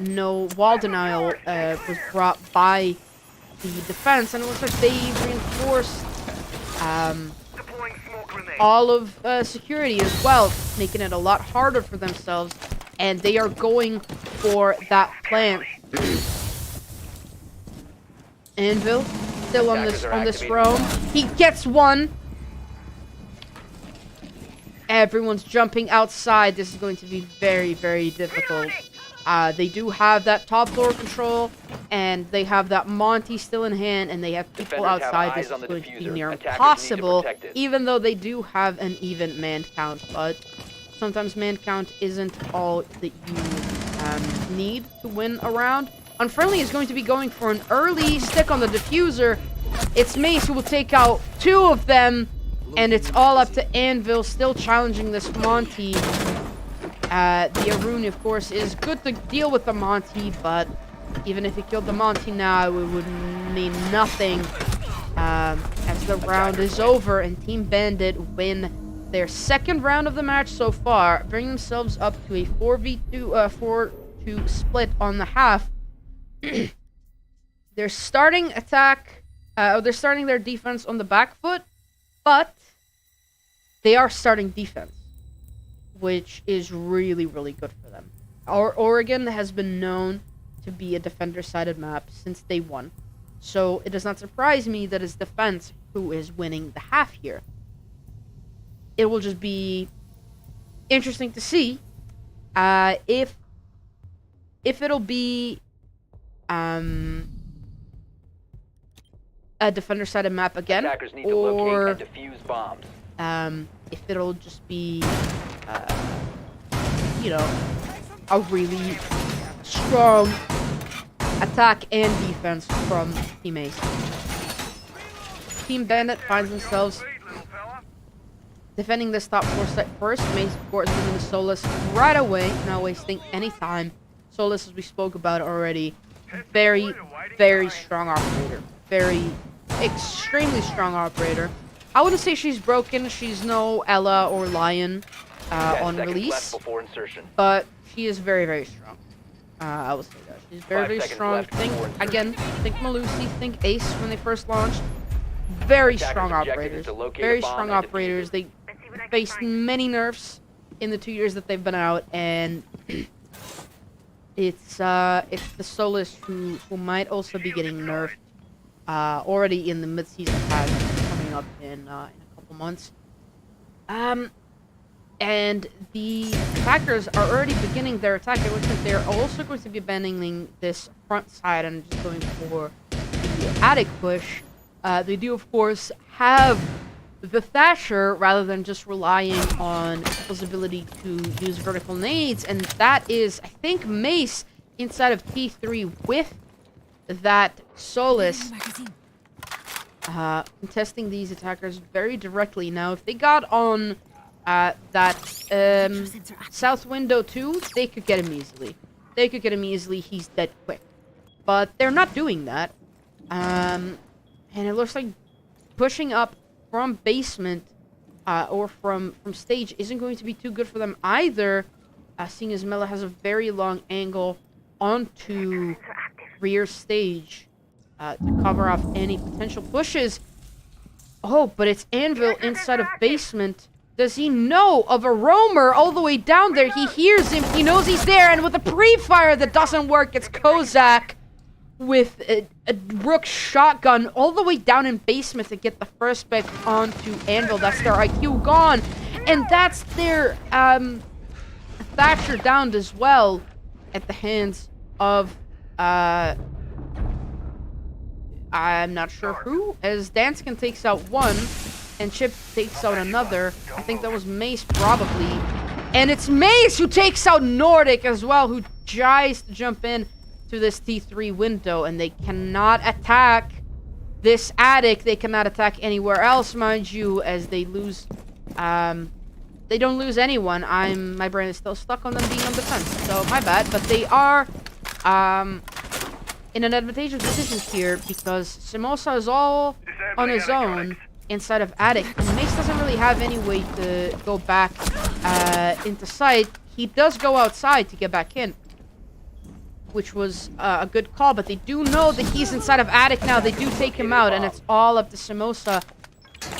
no wall denial was brought by the defense, and it looks like they reinforced all of security as well, making it a lot harder for themselves, and they are going for that plant. Anvil still on this roam. He gets one. Everyone's jumping outside. This is going to be very, very difficult. They do have that top floor control, and they have that Monty still in hand, and they have people outside. This is going to be near impossible, even though they do have an even man count. But sometimes man count isn't all that you need to win a round. Unfriendly is going to be going for an early stick on the diffuser. It's Mace who will take out two of them, and it's all up to Anvil, still challenging this Monty. The Arun, of course, is good to deal with the Monty, but even if he killed the Monty now, it would mean nothing as the round is over, and Team Bandit win their second round of the match so far, bring themselves up to a 4v2 split on the half. They're starting attack, they're starting their defense on the back foot, but they are starting defense, which is really, really good for them. Oregon has been known to be a defender-sided map since day one, so it does not surprise me that it's defense who is winning the half here. It will just be interesting to see if it'll be a defender-sided map again, Attackers need to locate or and defuse bombs. if it'll just be, you know, a really strong attack and defense from Team Ace. Team Bandit finds themselves defending this top 4 set first. Mace, of course, winning the Solus right away, not wasting any time. Solus, as we spoke about already, very, very strong operator. Very, extremely strong operator. I wouldn't say she's broken. She's no Ella or Lion on release, but she is very, very strong. I will say that. She's very, very strong. Think Malusi, think Ace when they first launched. Very strong operators. Very strong operators. They faced many nerfs in the 2 years that they've been out, and it's the Solus who might also be getting nerfed already in the mid-season patch coming up in a couple months. And the attackers are already beginning their attack. It looks like they're also going to be abandoning this front side and just going for the attic push. They do, of course, have the Thatcher rather than just relying on people's ability to use vertical nades. And that is, I think, Mace inside of T3 with that Solus. Contesting these attackers very directly. Now, if they got on that south window too, they could get him easily. He's dead quick. But they're not doing that. And it looks like pushing up from basement or from stage isn't going to be too good for them either, seeing as Mela has a very long angle onto rear stage to cover off any potential pushes. Oh, but it's Anvil inside of basement. Does he know of a roamer all the way down there? He hears him. He knows he's there. And with a pre-fire that doesn't work, it's Kozak with a Rook shotgun all the way down in basement to get the first pick onto Anvil. That's their IQ gone. And that's their Thatcher downed as well at the hands of I'm not sure who, as Danskin takes out one and Chip takes out another. I think that was Mace probably. And it's Mace who takes out Nordic as well, who tries to jump in to this T3 window, and they cannot attack this attic. They cannot attack anywhere else, mind you, as they lose. They don't lose anyone. My brain is still stuck on them being on defense, so my bad. But they are in an advantageous position here because Simosa is all on his own inside of attic, and Mace doesn't really have any way to go back into sight. He does go outside to get back in, which was a good call, but they do know that he's inside of attic now. They do take him out, and it's all up to Simosa,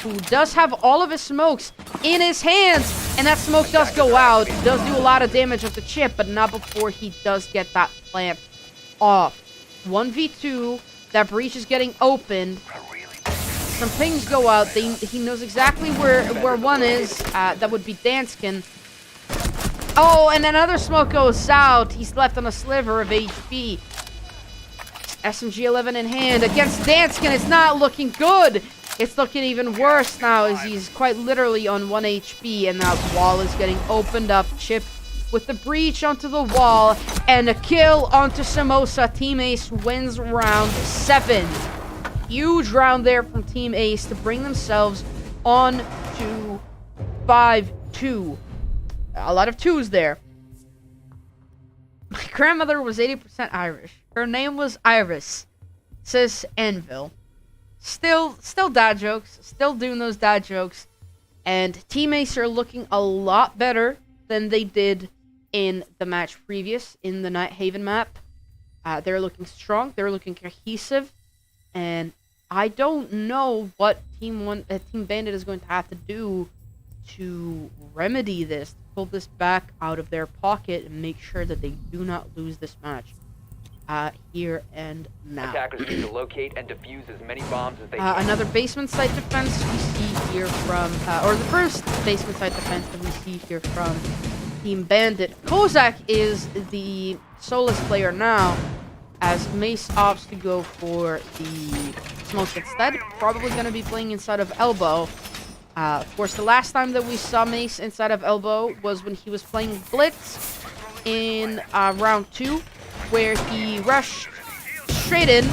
who does have all of his smokes in his hands, and that smoke does go out. It does do a lot of damage with the chip, but not before he does get that plant off. 1v2, that breach is getting opened. Some pings go out. He knows exactly where one is. That would be Danskin. Oh, and another smoke goes out. He's left on a sliver of HP. SMG-11 in hand against Danskin. It's not looking good. It's looking even worse now as he's quite literally on 1 HP, and that wall is getting opened up. Chip with the breach onto the wall and a kill onto Simosa. Team Ace wins round 7. Huge round there from Team Ace to bring themselves on to 5-2. A lot of twos there. My grandmother was 80% Irish. Her name was Iris, says Anvil. Still dad jokes. Still doing those dad jokes. And Team Ace are looking a lot better than they did in the match previous, in the Nighthaven map. They're looking strong. They're looking cohesive. And I don't know what Team Bandit is going to have to do to remedy this, to pull this back out of their pocket and make sure that they do not lose this match here and now. Attackers need to locate and defuse as many bombs as they can. Another basement site defense we see here from, or the first basement site defense that we see here from Team Bandit. Kozak is the Solus player now, as Mace opts to go for the smoke instead. Probably going to be playing inside of Elbow. Of course, the last time that we saw Mace inside of Elbow was when he was playing Blitz in round 2, where he rushed straight in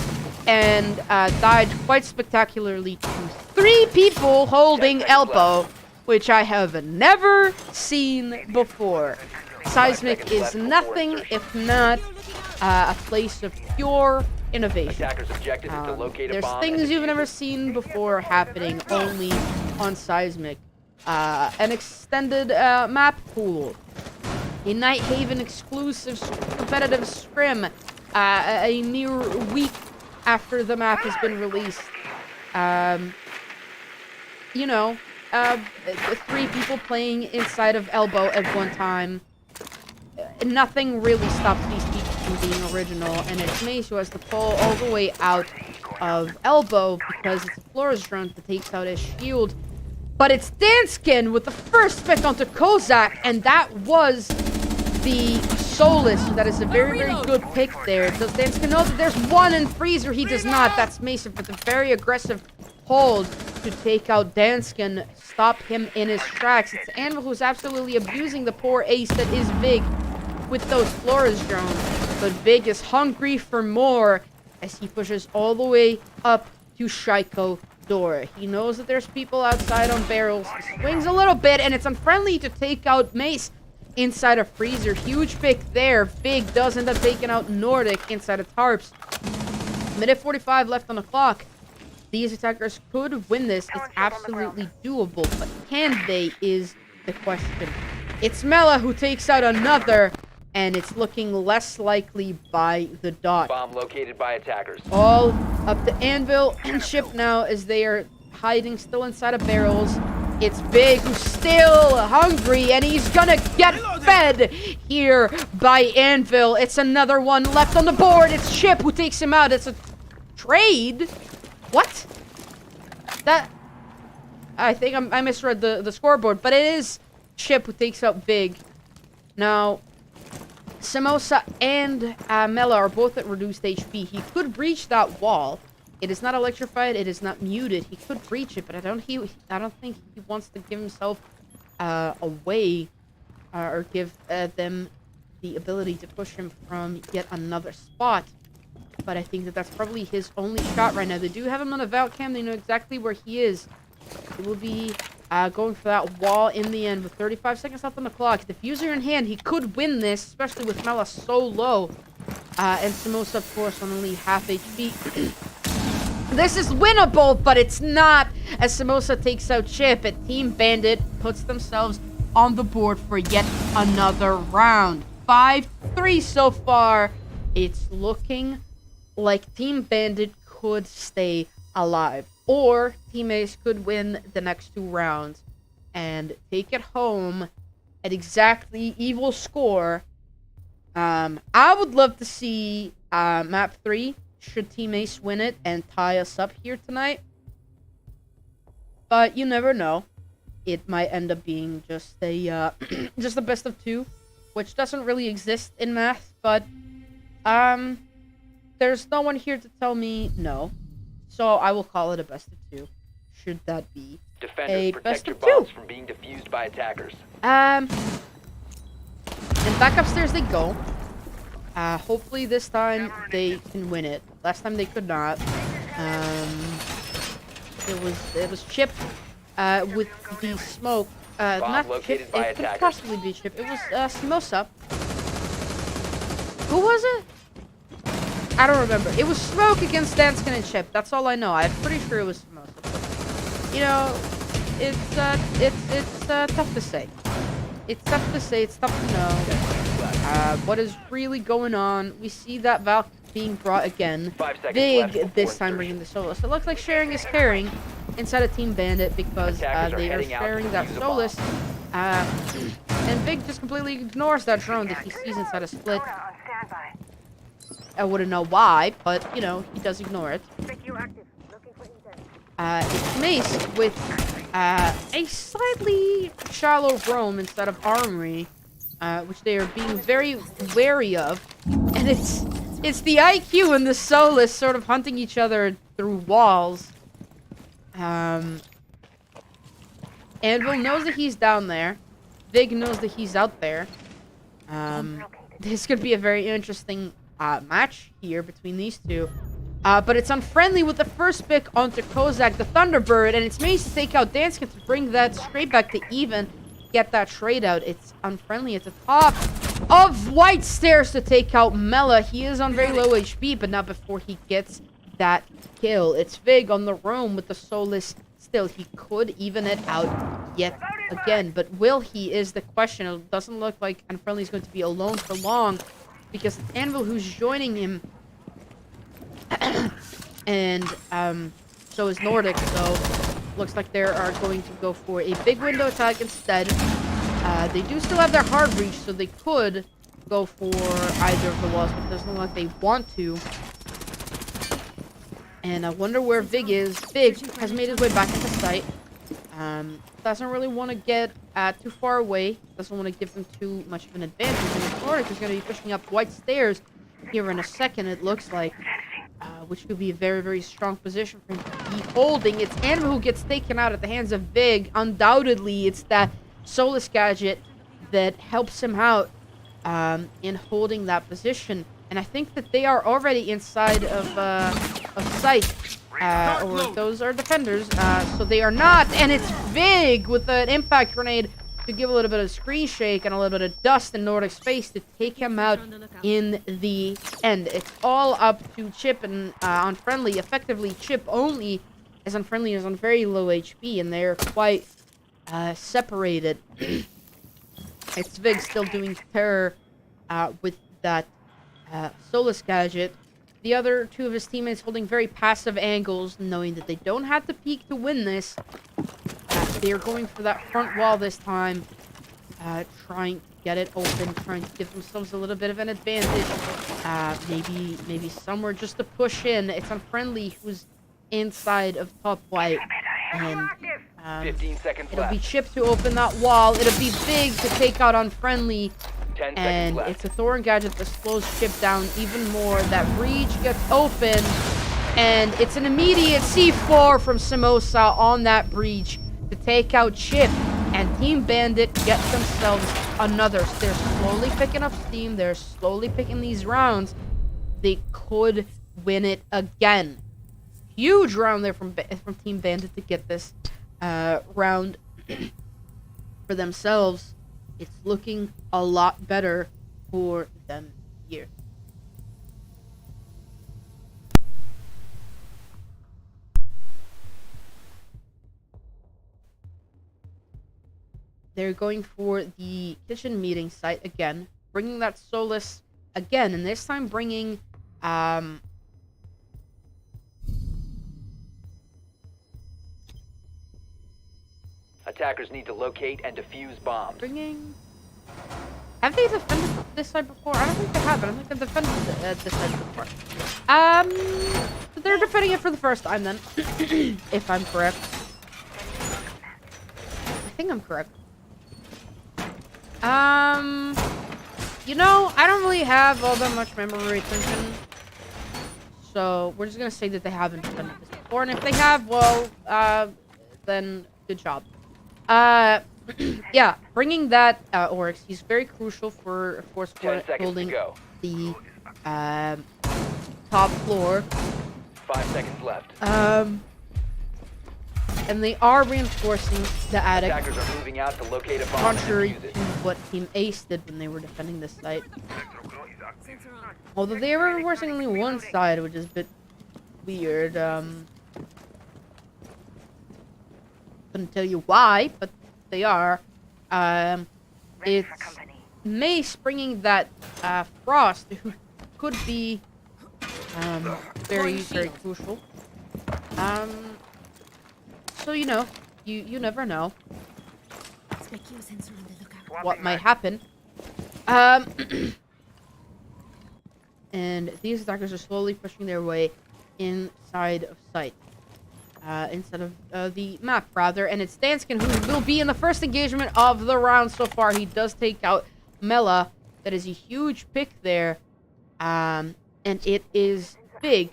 and died quite spectacularly to 3 people holding Elbow, which I have never seen before. Seismic is nothing if not a place of pure innovation. Attackers' objective is to locate a There's bomb things and you've defuse never it. seen before happening only on Seismic. An extended map pool. A Nighthaven exclusive competitive scrim. A near week after the map has been released. You know, three people playing inside of Elbow at one time. Nothing really stops these people from being original, and it's Mace who has to pull all the way out of Elbow because it's a Flores drone that takes out his shield. But it's Danskin with the first pick onto Kozak, and that was the Solus. That is a very, very good pick there. Does Danskin know that there's one in Freezer? He does not. That's Mason with a very aggressive hold to take out Danskin, stop him in his tracks. It's Anvil who's absolutely abusing the poor ace that is Vig with those Flores drones. But Vig is hungry for more as he pushes all the way up to Shaiko door. He knows that there's people outside on barrels. He swings a little bit, and it's unfriendly to take out Mace inside of Freezer. Huge pick there. Vig does end up taking out Nordic inside of Tarps. Minute 45 left on the clock. These attackers could win this. It's absolutely doable, but can they is the question. It's Mela who takes out another, and it's looking less likely by the dot. Bomb located by attackers. All up to Anvil and Chip now as they are hiding still inside of barrels. It's Big who's still hungry, and he's gonna get fed here by Anvil. It's another one left on the board. It's Chip who takes him out. It's a trade. What? That... I think I misread the scoreboard, but it is Chip who takes out Big. Now, Samosa and Mela are both at reduced HP. He could breach that wall. It is not electrified. It is not muted. He could breach it, but I don't think he wants to give himself away or give them the ability to push him from yet another spot. But I think that that's probably his only shot right now. They do have him on a Vault cam. They know exactly where he is. He will be going for that wall in the end with 35 seconds left on the clock. Diffuser in hand, he could win this, especially with Mela so low. And Samosa, of course, on only half HP. This is winnable, but it's not, as Samosa takes out Chip, and Team Bandit puts themselves on the board for yet another round. 5-3 so far. It's looking like Team Bandit could stay alive, or Team Ace could win the next two rounds and take it home at exactly evil score. I would love to see map 3 should Team Ace win it and tie us up here tonight, but you never know. It might end up being just a just a best of 2, which doesn't really exist in math, but there's no one here to tell me no. So I will call it a best of 2. Should that be Defenders, a protect best your of 2? bombs from being defused by attackers. And back upstairs they go. Hopefully this time they can win it. Last time they could not. It was Chip with the smoke. Not Chip. It could possibly be Chip. It was Samosa. Who was it? I don't remember. It was Smoke against Danskin and Chip. That's all I know. I'm pretty sure it was Samosa. You know, it's tough to say. It's tough to say. It's tough to know. What is really going on? We see that Valk being brought again. Big this time bringing the Solus. It looks like sharing is caring inside of Team Bandit because they are sharing that Solus. And Big just completely ignores that drone that he sees inside a split. I wouldn't know why, but, you know, he does ignore it. It's Mace with a slightly shallow roam instead of armory, which they are being very wary of. And it's the IQ and the Solus sort of hunting each other through walls. Anvil knows that he's down there. Vig knows that he's out there. This could be a very interesting match here between these two. But it's unfriendly with the first pick onto Kozak, the Thunderbird, and it's Mace to take out Danskin to bring that straight back to even, get that trade out. It's unfriendly at the top of White Stairs to take out Mela. He is on very low HP, but not before he gets that kill. It's Vig on the roam with the Solus still. He could even it out yet again, but will he is the question. It doesn't look like Unfriendly is going to be alone for long, because it's Anvil who's joining him. And so is Nordic, so looks like they are going to go for a big window attack instead. They do still have their hard reach, so they could go for either of the walls, but it doesn't look like they want to. And I wonder where Vig is. Vig has made his way back into sight. Doesn't really want to get too far away. Doesn't want to give them too much of an advantage. And Floric is going to be pushing up white stairs here in a second, it looks like. Which could be a very, very strong position for him to be holding. It's Anima who gets taken out at the hands of Vig. Undoubtedly, it's that Solus gadget that helps him out in holding that position. And I think that they are already inside of sight. Or those are defenders. So they are not. And it's Vig with an impact grenade to give a little bit of screen shake and a little bit of dust in Nordic space to take him out in the end. It's all up to Chip and Unfriendly. Effectively, Chip only, as Unfriendly is on very low HP, and they're quite separated. It's Vig still doing terror with that Solus gadget. The other two of his teammates holding very passive angles, knowing that they don't have to peek to win this. They're going for that front wall this time, trying to get it open, trying to give themselves a little bit of an advantage. Maybe somewhere just to push in. It's Unfriendly who's inside of top white. And 15 seconds it'll left. be Chip to open that wall. It'll be Big to take out Unfriendly. 10 seconds And left. it's a Thorin gadget that slows Chip down even more. That breach gets open. And it's an immediate C4 from Samosa on that breach to take out Chip. And Team Bandit get themselves another. They're slowly picking up steam. They're slowly picking these rounds. They could win it again. Huge round there from Team Bandit to get this round for themselves. It's looking a lot better for them here. They're going for the kitchen meeting site again, bringing that Solus again, and this time bringing Attackers need to locate and defuse bombs. Have they defended this side before? I don't think they have. I don't think they've defended this side before. So they're defending it for the first time then, if I'm correct. I think I'm correct. You know, I don't really have all that much memory retention, so we're just gonna say that they haven't defended this before, and if they have, well, then good job. Yeah, bringing that Oryx, he's very crucial for Force holding the top floor. 5 seconds left. And they are reinforcing the attic, Attackers are moving out to locate a bomb. contrary and defuse to it. what Team Ace did when they were defending this site. Although they were reinforcing only one side, which is a bit weird. Couldn't tell you why, but they are. It's Mace bringing that Frost, who could be very, very crucial. So you know, you never know what might happen. And these attackers are slowly pushing their way inside of sight. Instead of the map, rather. And it's Danskin who will be in the first engagement of the round so far. He does take out Mela. That is a huge pick there. And it is Big.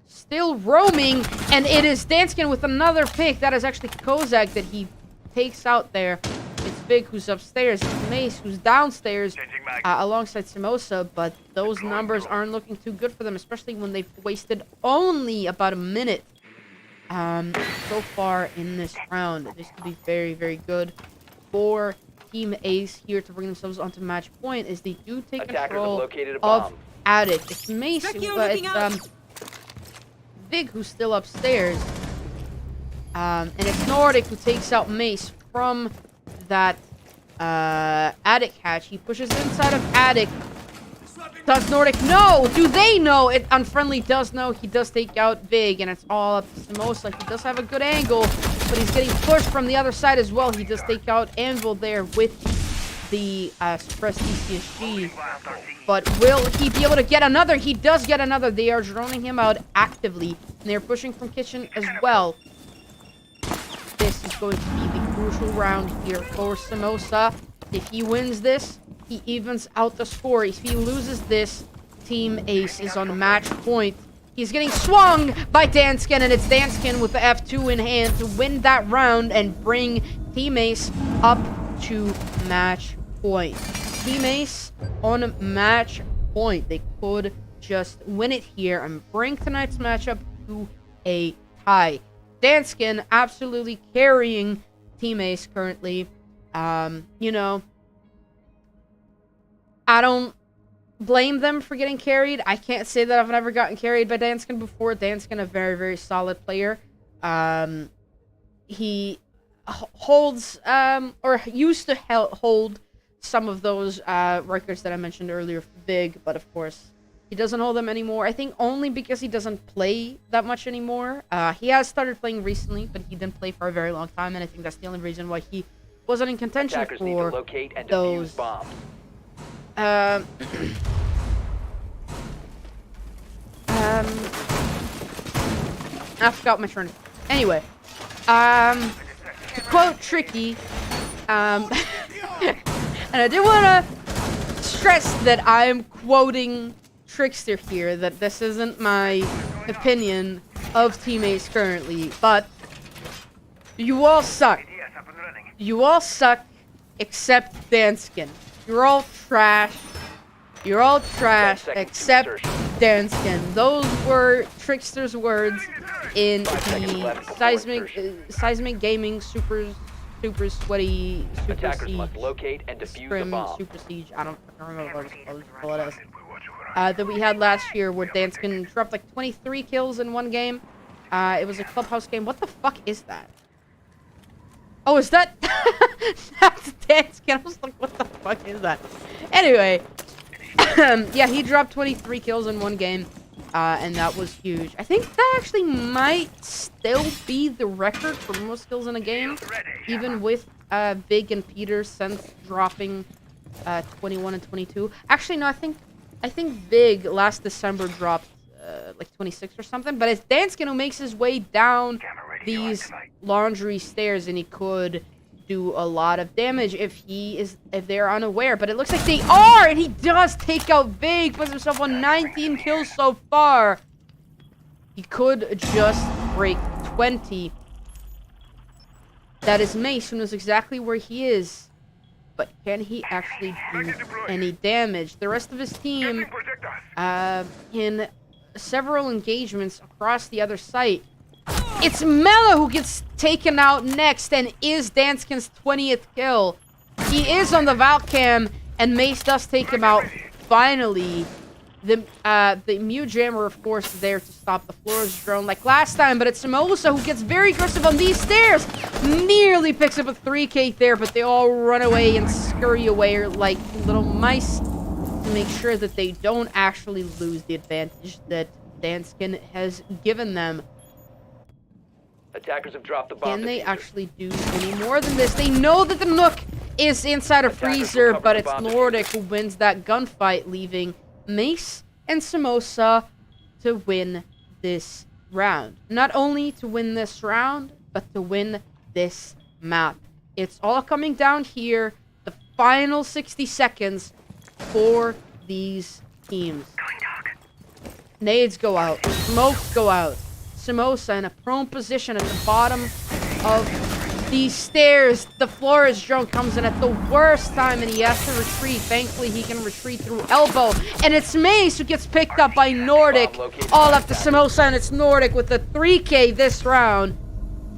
Still roaming. And it is Danskin with another pick. That is actually Kozak that he takes out there. It's Big who's upstairs. It's Mace who's downstairs alongside Samosa. But those numbers aren't looking too good for them, especially when they've wasted only about a minute. So far in this round. This could be very, very good for Team Ace here to bring themselves onto match point, as they do take control of Attic. It's Mace, it's Vig who's still upstairs, and it's Nordic who takes out Mace from that Attic hatch. He pushes inside of Attic, Does Nordic know? Do they know? Unfriendly does know. He does take out Big, and it's all up to Samosa. He does have a good angle, but he's getting pushed from the other side as well. He does take out Anvil there with the suppressed DCSG. But will he be able to get another? He does get another. They are droning him out actively, and they're pushing from kitchen as well. This is going to be the crucial round here for Samosa. If he wins this, he evens out the score. If he loses this, Team Ace is on match point. He's getting swung by Danskin, and it's Danskin with the F2 in hand to win that round and bring Team Ace up to match point. Team Ace on match point. They could just win it here and bring tonight's matchup to a tie. Danskin absolutely carrying Team Ace currently. You know, I don't blame them for getting carried. I can't say that I've never gotten carried by Danskin before. Danskin, a very, very solid player. He holds, or used to hold some of those records that I mentioned earlier for Big, but of course, he doesn't hold them anymore. I think only because he doesn't play that much anymore. He has started playing recently, but he didn't play for a very long time, and I think that's the only reason why he wasn't in contention Attackers need to for locate and those defuse bombs. I forgot my turn. Anyway, to quote Tricky, and I do want to stress that I'm quoting Trickster here, that this isn't my opinion of Team Ace currently, but you all suck. You all suck except Danskin. You're all trash. You're all trash except Danskin. Those were Trickster's words in the seismic gaming super sweaty super Attackers siege must locate and defuse the Scrims bomb. super siege. I don't remember what it is. That we had last year where Danskin dropped like 23 kills in one game. It was a clubhouse game. What the fuck is that? Oh, is that? That's Danskin. I was like, what the fuck is that? Anyway, yeah, he dropped 23 kills in one game, and that was huge. I think that actually might still be the record for most kills in a game, even with Big and Peter since dropping 21 and 22. Actually, no, I think Big last December dropped like 26 or something, but it's Danskin who makes his way down these laundry stairs, and he could do a lot of damage if they're unaware, but it looks like they are, and he does take out Big, puts himself on 19 kills so far. He could just break 20. That is Mace, who knows exactly where he is, but can he actually do any damage? The rest of his team, in several engagements across the other site, it's Mela who gets taken out next and is Danskin's 20th kill. He is on the Valcam, and Mace does take him out finally. The Mew Jammer, of course, is there to stop the Flores drone like last time, but it's Samosa who gets very aggressive on these stairs. Nearly picks up a 3K there, but they all run away and scurry away like little mice to make sure that they don't actually lose the advantage that Danskin has given them. Attackers have dropped the bomb. Can they diffuser. actually do any more than this? They know that the Nook is inside a freezer, but it's Nordic who wins that gunfight, leaving Mace and Samosa to win this round. Not only to win this round, but to win this map. It's all coming down here. The final 60 seconds for these teams. Nades go out. Smokes go out. Samosa in a prone position at the bottom of these stairs. The Flores drone comes in at the worst time, and he has to retreat. Thankfully, he can retreat through elbow. And it's Mace who gets picked up by Nordic. All up to Samosa, and it's Nordic with the 3K this round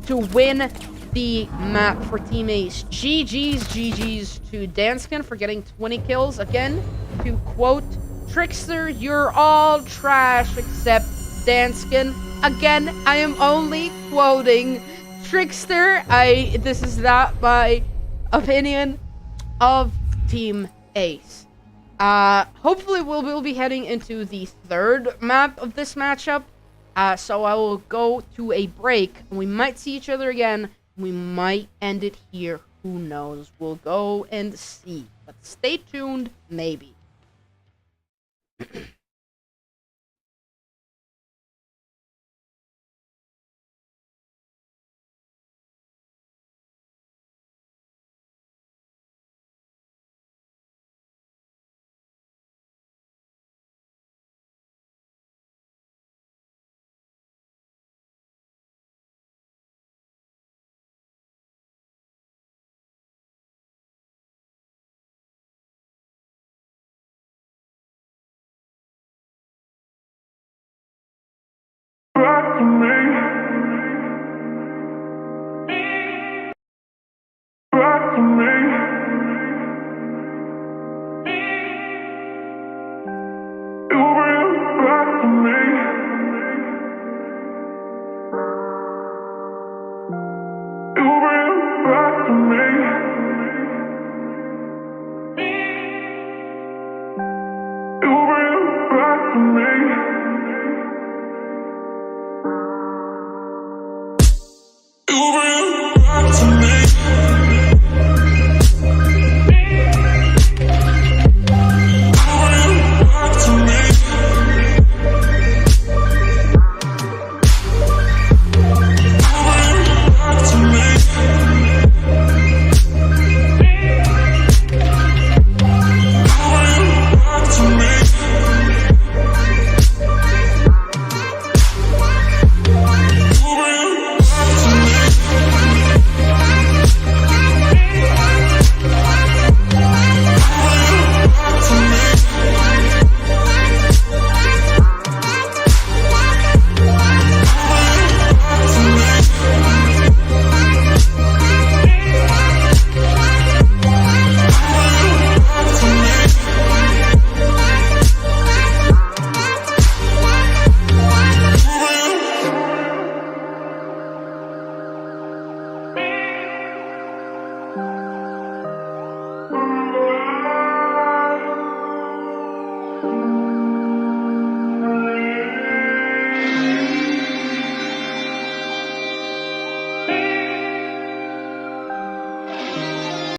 to win the map for Team Ace. GG's to Danskin for getting 20 kills. Again, to quote Trickster, you're all trash except Danskin. Again, I am only quoting Trickster. This is not my opinion of Team Ace. Hopefully we'll be heading into the third map of this matchup. So I will go to a break. We might see each other again. We might end it here. Who knows? We'll go and see. But stay tuned, maybe. Back to me. Back to me. You bring back to me. You bring back to me. You bring back to me. You bring